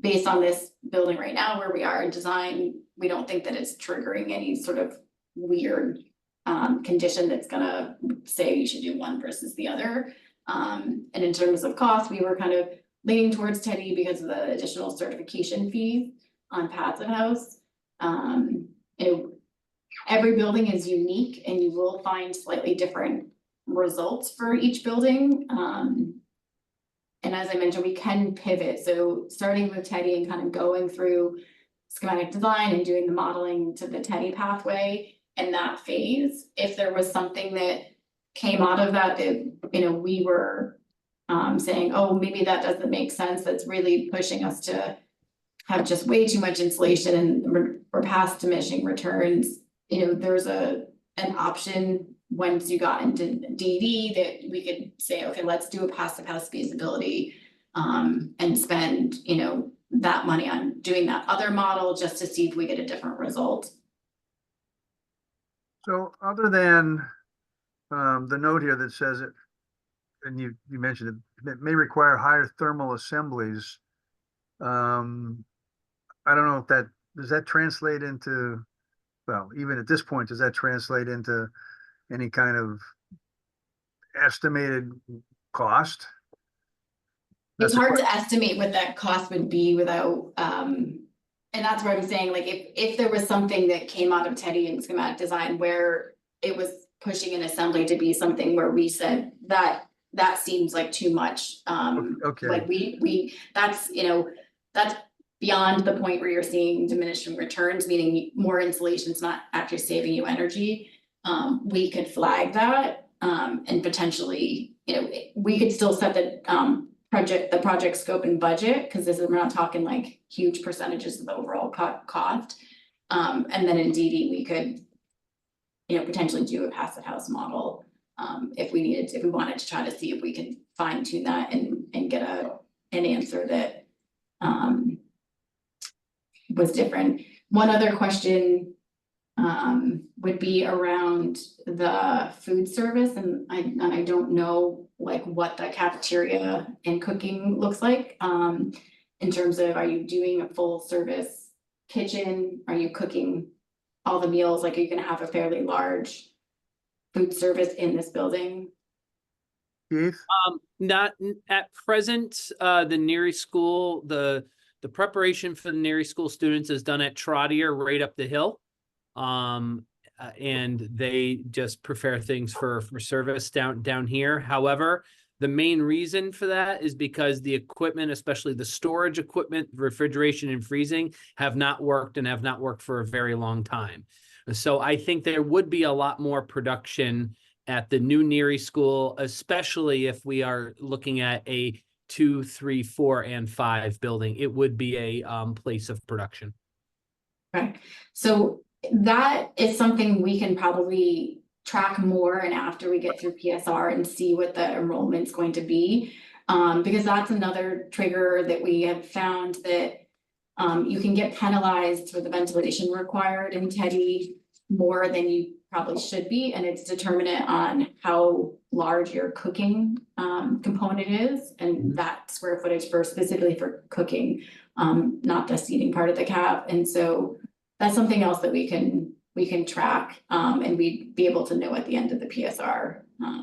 Based on this building right now where we are in design, we don't think that it's triggering any sort of weird condition that's gonna say you should do one versus the other. And in terms of cost, we were kind of leaning towards Teddy because of the additional certification fees on passive house. Every building is unique and you will find slightly different results for each building. And as I mentioned, we can pivot. So starting with Teddy and kind of going through schematic design and doing the modeling to the Teddy pathway and that phase, if there was something that came out of that, we were saying, oh, maybe that doesn't make sense. That's really pushing us to have just way too much insulation and we're past diminishing returns, you know, there's an option once you got into DD that we could say, okay, let's do a passive house feasibility and spend, you know, that money on doing that other model just to see if we get a different result. So other than the note here that says it, and you mentioned it may require higher thermal assemblies. I don't know if does that translate into, well, even at this point, does that translate into any kind of estimated cost? It's That's a hard to estimate what that cost would be without, and that's what I'm saying, like, if there was something that came out of Teddy and schematic design where it was pushing an assembly to be something where we said that seems like too much. Okay. Like that's, you know, that's beyond the point where you're seeing diminishing returns, meaning more insulation is not actually saving you energy. We could flag that, and potentially, you know, we could still set the project scope and budget, because we're not talking like huge percentages of the overall cost. And then in DD, we could, you know, potentially do a passive house model, if we wanted to try to see if we can fine tune that and get an answer that was different. One other question would be around the food service, and I don't know like what the cafeteria and cooking looks like, in terms of, are you doing a full service kitchen? Are you cooking all the meals? Like, are you gonna have a fairly large food service in this building? Keith? Not at present. The Neary school, the preparation for the Neary school students is done at Trottier right up the hill. And they just prepare things for service down here. However, the main reason for that is because the equipment, especially the storage equipment, refrigeration and freezing, have not worked for a very long time. So I think there would be a lot more production at the new Neary school, especially if we are looking at a 2, 3, 4, and 5 building. It would be a place of production. Right, so that is something we can probably track more and after we get through PSR and see what the enrollment's going to be. Because that's another trigger that we have found that you can get penalized for the ventilation required in Teddy more than you probably should be, and it's determinant on how large your cooking component is, and that square footage specifically for cooking, not the seating part of the cap. And so that's something else that we can track, and we'd be able to know at the end of the PSR.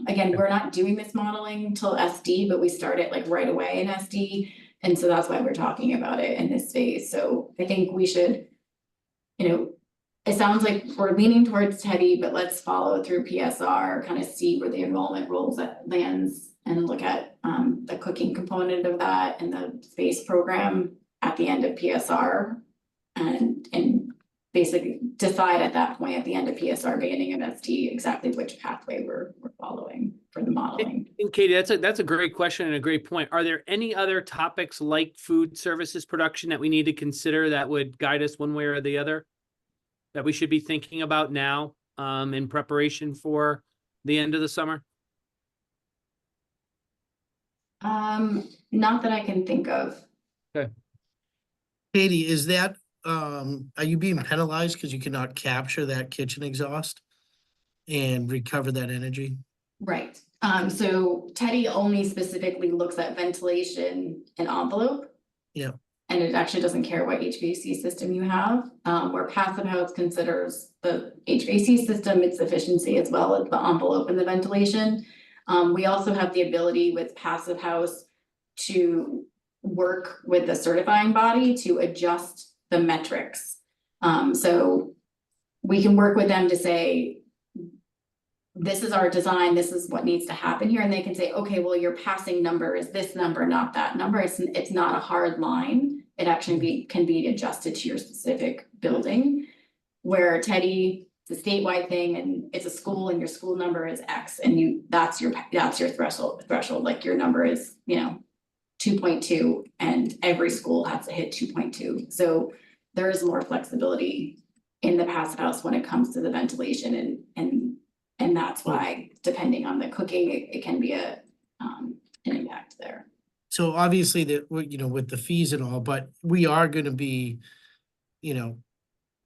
Again, we're not doing this modeling till SD, but we start it like right away in SD. And so that's why we're talking about it in this phase. So I think we should, you know, it sounds like we're leaning towards Teddy, but let's follow through PSR, kind of see where the enrollment lands and look at the cooking component of that and the space program at the end of PSR, and basically decide at that point at the end of PSR, beginning of SD, exactly which pathway we're following for the modeling. And Katie, that's a great question and a great point. Are there any other topics like food services production that we need to consider that would guide us one way or the other, that we should be thinking about now in preparation for the end of the summer? Not that I can think of. Okay. Katie, is that, are you being penalized because you cannot capture that kitchen exhaust and recover that energy? Right, so Teddy only specifically looks at ventilation and envelope. Yeah. And it actually doesn't care what HVAC system you have, where passive house considers the HVAC system, its efficiency, as well as the envelope and the ventilation. We also have the ability with passive house to work with the certifying body to adjust the metrics. So we can work with them to say, this is our design, this is what needs to happen here. And they can say, okay, well, your passing number is this number, not that number. It's not a hard line. It actually can be adjusted to your specific building. Where Teddy, it's a statewide thing, and it's a school, and your school number is X, and that's your threshold. Like your number is, you know, 2.2 and every school has to hit 2.2. So there is more flexibility in the passive house when it comes to the ventilation and that's why depending on the cooking, it can be an impact there. So obviously you know, with the fees and all, but we are gonna be, you know,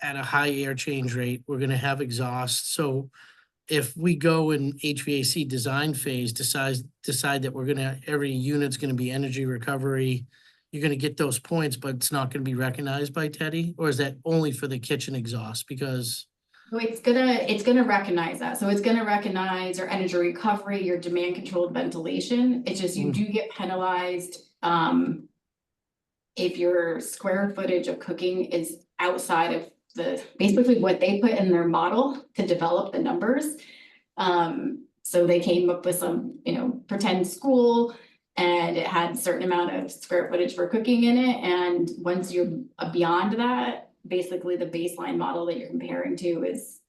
at a high air change rate, we're gonna have exhaust, so if we go in HVAC design phase, decide that we're gonna, every unit's gonna be energy recovery, you're gonna get those points, but it's not gonna be recognized by Teddy, or is that only for the kitchen exhaust? Because So it's gonna recognize that. So it's gonna recognize your energy recovery, your demand controlled ventilation. It's just you do get penalized if your square footage of cooking is outside of basically what they put in their model to develop the numbers. So they came up with some, you know, pretend school and it had a certain amount of square footage for cooking in it. And once you're beyond that, basically the baseline model that you're comparing to is,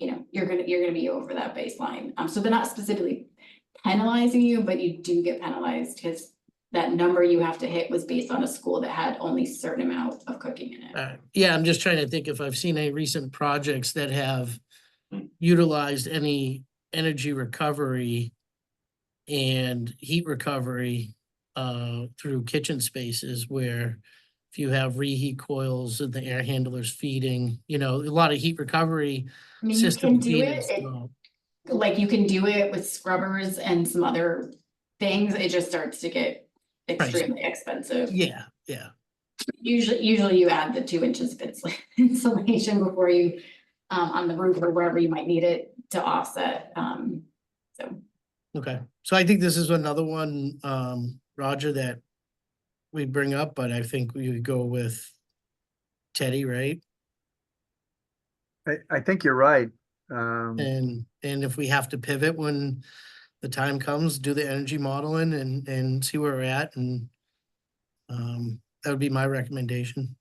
you know, you're gonna be over that baseline. So they're not specifically penalizing you, but you do get penalized because that number you have to hit was based on a school that had only a certain amount of cooking in it. yeah, I'm just trying to think if I've seen any recent projects that have utilized any energy recovery and heat recovery through kitchen spaces where if you have reheat coils and the air handlers feeding, you know, a lot of heat recovery I mean, you system can do being it, installed. like you can do it with scrubbers and some other things. It just starts to get extremely expensive. Yeah. Usually you add the 2 inches of insulation before you, on the roof or wherever you might need it to offset, so. Okay, so I think this is another one, Roger, that we bring up, but I think we would go with Teddy, right? I think you're right. And if we have to pivot when the time comes, do the energy modeling and see where we're at, and that would be my recommendation.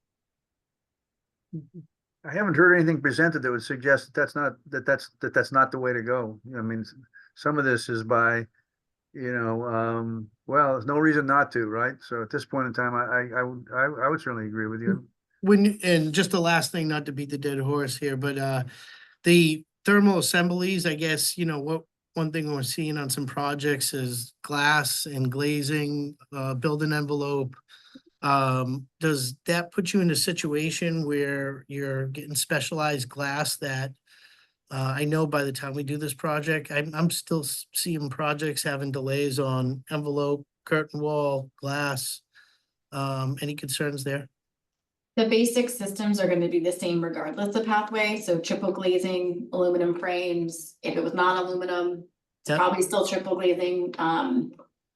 I haven't heard anything presented that would suggest that's not the way to go. I mean, some of this is by, you know, well, there's no reason not to, right? So at this point in time, I would certainly agree with you. And just the last thing, not to beat the dead horse here, but the thermal assemblies, I guess, you know, one thing we're seeing on some projects is glass and glazing, building envelope. Does that put you in a situation where you're getting specialized glass that I know by the time we do this project, I'm still seeing projects having delays on envelope, curtain wall, glass. Any concerns there? The basic systems are gonna be the same regardless of pathway, so triple glazing, aluminum frames, if it was non-aluminum, it's Yep. probably still triple glazing,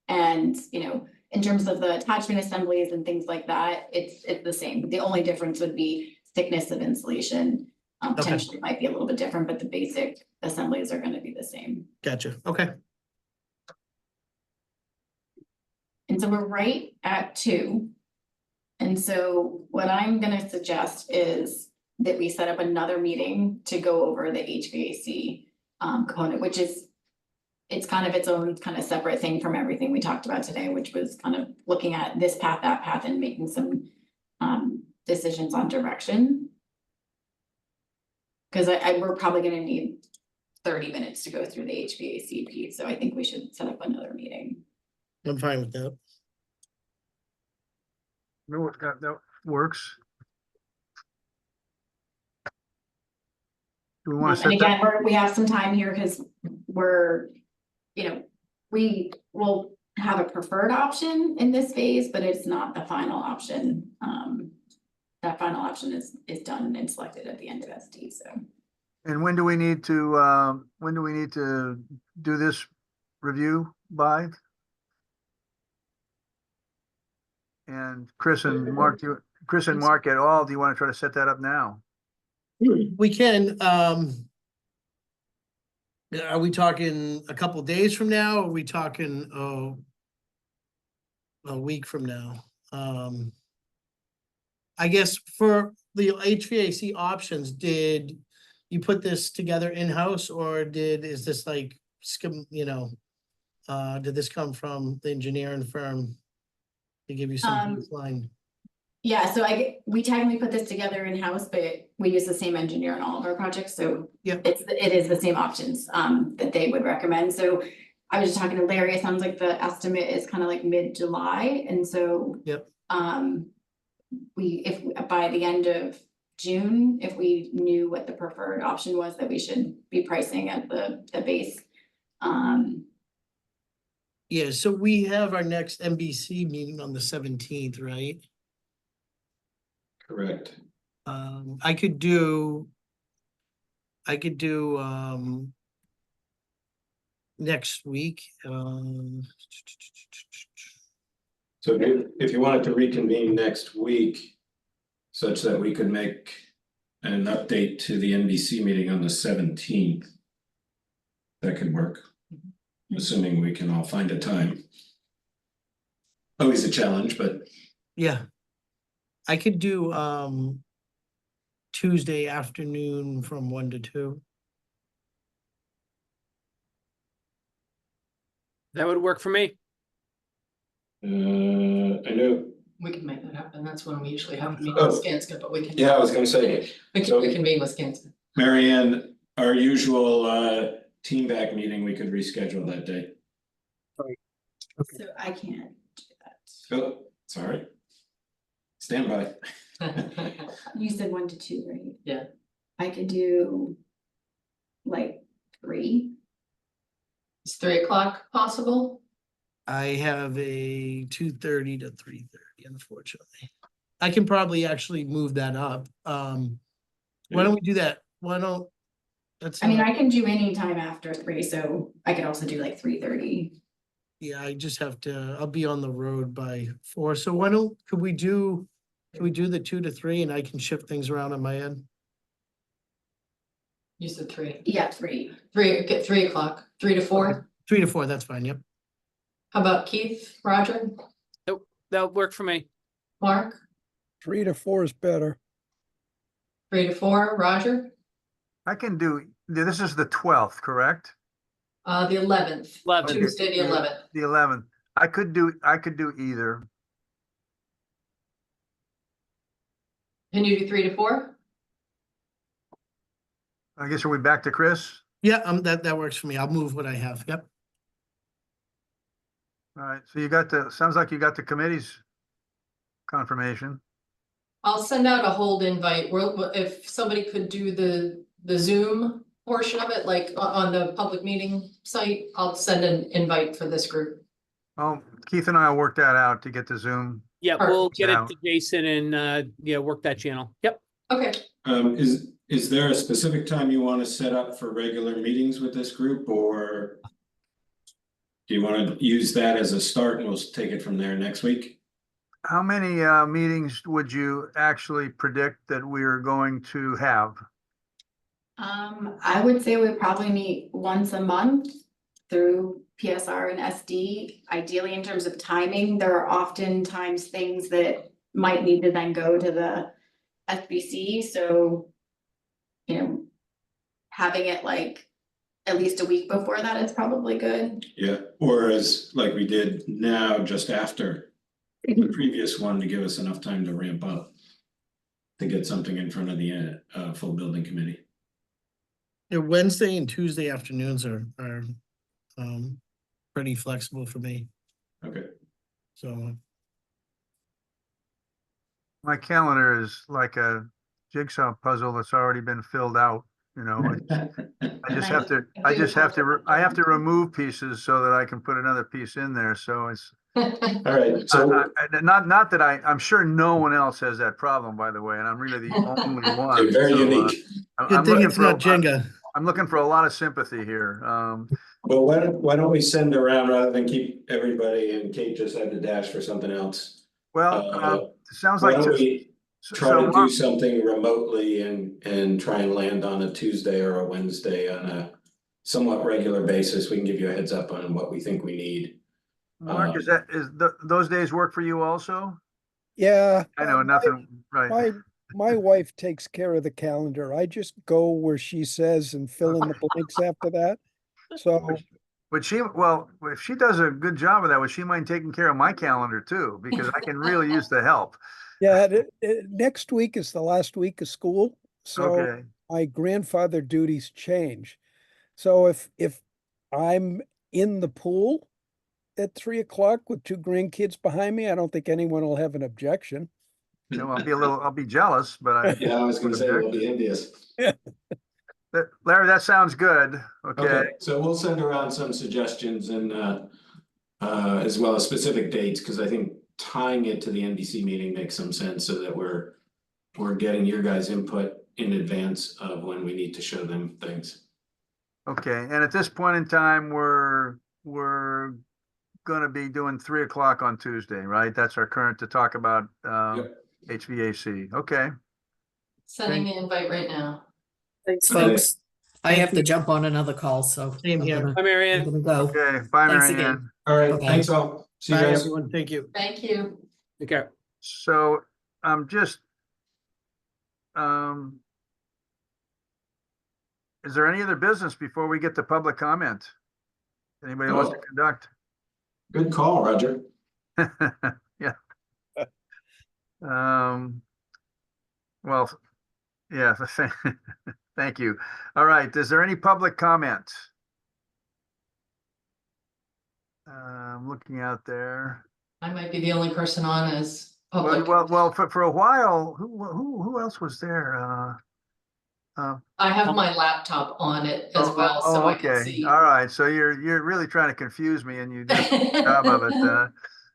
and, you know, in terms of the attachment assemblies and things like that, it's the same. The only difference would be thickness of insulation. Potentially might be a little bit different, but the basic assemblies are gonna be the same. Gotcha, okay. And so we're right at 2. And so what I'm gonna suggest is that we set up another meeting to go over the HVAC component, which is, it's kind of its own kind of separate thing from everything we talked about today, which was kind of looking at this path, that path, and making some decisions on direction. Cause we're probably gonna need 30 minutes to go through the HVAC piece, so I think we should set up another meeting. I'm fine with that. No, that works. Do we want to And set that? again, we have some time here because we're, you know, we will have a preferred option in this phase, but it's not the final option. That final option is done and selected at the end of ST, so. And when do we need to do this review by? And Chris and Mark et al., do you want to try to set that up now? We can, are we talking a couple days from now? Or are we talking, a week from now? I guess for the HVAC options, did you put this together in-house or is this like did this come from the engineering firm? To give you some Um, baseline. Yeah, so we technically put this together in-house, but we use the same engineer in all of our projects, so. Yep. It is the same options, that they would recommend, so. I was just talking to Larry, it sounds like the estimate is kind of like mid-July, and so. Yep. If by the end of June, if we knew what the preferred option was, that we should be pricing at the base. Yeah, so we have our next NBC meeting on the 17th, right? Correct. I could do next week, So if you wanted to reconvene next week, such that we could make an update to the NBC meeting on the 17th. That could work, assuming we can all find a time. Always a challenge, but yeah. I could do Tuesday afternoon from 1 to 2. That would work for me. I know. We can make that happen. That's when we usually have a meeting Oh. with Skanska, but we can. Yeah, I was gonna say, We so- can reconvene with Skanska. Marianne, our usual team back meeting, we could reschedule that day. So I can't do that. Oh, sorry. Stand by. You said 1 to 2, right? Yeah. I could do like 3. Is 3 o'clock possible? I have a 2:30 to 3:30, unfortunately. I can probably actually move that up. Why don't we do that? Why don't? That's. I mean, I can do any time after 3, so I could also do like 3:30. Yeah, I just have to, I'll be on the road by 4, so why don't, could we do the 2 to 3 and I can shift things around on my end? You said 3. Yeah, 3. Get 3 o'clock, 3 to 4. 3 to 4, that's fine, yep. How about Keith, Roger, That would work for me. Mark? 3 to 4 is better. 3 to 4, Roger? I can do, this is the 12th, correct? The 11th, 11th. Tuesday, the 11th. The 11th. I could do either. Can you do 3 to 4? I guess are we back to Chris? Yeah, that works for me. I'll move what I have, yep. All right, so sounds like you got the committee's confirmation. I'll send out a hold invite. If somebody could do the Zoom portion of it, like on the public meeting site, I'll send an invite for this group. Well, Keith and I will work that out to get the Zoom. Yeah, we'll get it Now- to Jason and work that channel. Yep. Okay, Is there a specific time you want to set up for regular meetings with this group, or do you want to use that as a start and we'll take it from there next week? How many meetings would you actually predict that we're going to have? I would say we probably meet once a month through PSR and SD. Ideally, in terms of timing, there are oftentimes things that might need to then go to the SBC, so, having it like at least a week before that is probably good. Yeah, or as like we did now, just after the previous one, to give us enough time to ramp up. To get something in front of the full building committee. Yeah, Wednesday and Tuesday afternoons are pretty flexible for me, Okay. so. My calendar is like a jigsaw puzzle that's already been filled out, I just have to, I have to remove pieces so that I can put another piece in there, so it's. All right, so Not that I'm sure no one else has that problem, by the way, and I'm really the only one. you're very so, unique. Good thing it's not Jenga. I'm looking for a lot of sympathy here. Well, why don't we send around rather than keep everybody and Kate just had to dash for something else? Well, it sounds Why like. don't just- we try to do something remotely and try and land on a Tuesday or a Wednesday on a somewhat regular basis? We can give you a heads up on what we think we need. Mark, those days work for you also? Yeah. I know, nothing, right. My wife takes care of the calendar. I just go where she says and fill in the blanks after that. So Would she, well, if she does a good job of that, would she mind taking care of my calendar too? Because I can really use the help. Yeah, next week is the last week of school, so Okay, my grandfather duties change. So if I'm in the pool at 3 o'clock with two grandkids behind me, I don't think anyone will have an objection. no, I'll be jealous, but I. Yeah, I was gonna say, we'll be envious. Larry, that sounds good. Okay, Okay, so we'll send around some suggestions and as well as specific dates, because I think tying it to the NBC meeting makes some sense so that we're getting your guys' input in advance of when we need to show them things. okay. And at this point in time, we're gonna be doing 3 o'clock on Tuesday, right? That's our current to talk about Yep. HVAC. Okay, Sending the invite right now. Thanks, Okay. folks. I have to jump on another call, so. Same I'm here. gonna- Hi, Mary Ann. I'm gonna go. okay. Bye, Thanks Mary again. Ann. All right, Bye-bye. thanks all. See you Bye, guys. everyone. Thank you. Thank you. Take care. So I'm just, um, is there any other business before we get to public comment? Anybody wants to Oh. conduct? Good call, Roger. Yeah. Well, yeah, thank you. All right, is there any public comment? I'm looking out there. I might be the only person on as public. Well, for a while, who else was there? I have my laptop on it as well, so I can okay. see. All right, so you're really trying to confuse me, and you did a good job of it.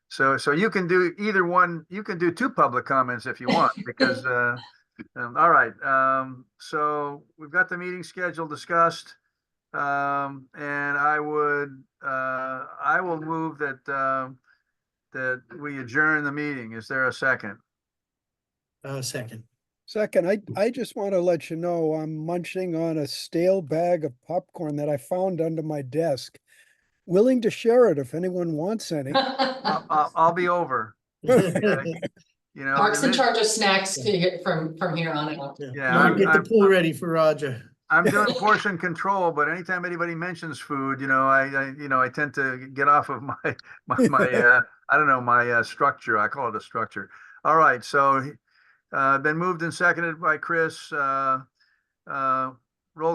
So you can do either one. You can do two public comments if you want, because all right. So we've got the meeting schedule discussed, and I will move that that we adjourn the meeting. Is there a second? Second. Second, I just want to let you know I'm munching on a stale bag of popcorn that I found under my desk. Willing to share it if anyone wants any. I'll be over. You know, Mark's in this- charge of snacks from here on out. Yeah, Mark, get the I'm- pool ready for Roger. I'm doing portion control, but anytime anybody mentions food, I tend to get off of my I don't know, my structure. I call it a structure. All right, so been moved and seconded by Chris. Roll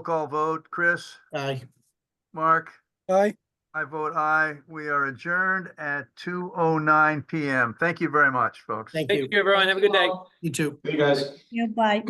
call vote. Chris, Aye. Mark, Aye. I vote aye. We are adjourned at 2:09 p.m. Thank you very much, folks. Thank Thank you. you, everyone. Have a good day. all. You too. See you guys. Yeah, bye.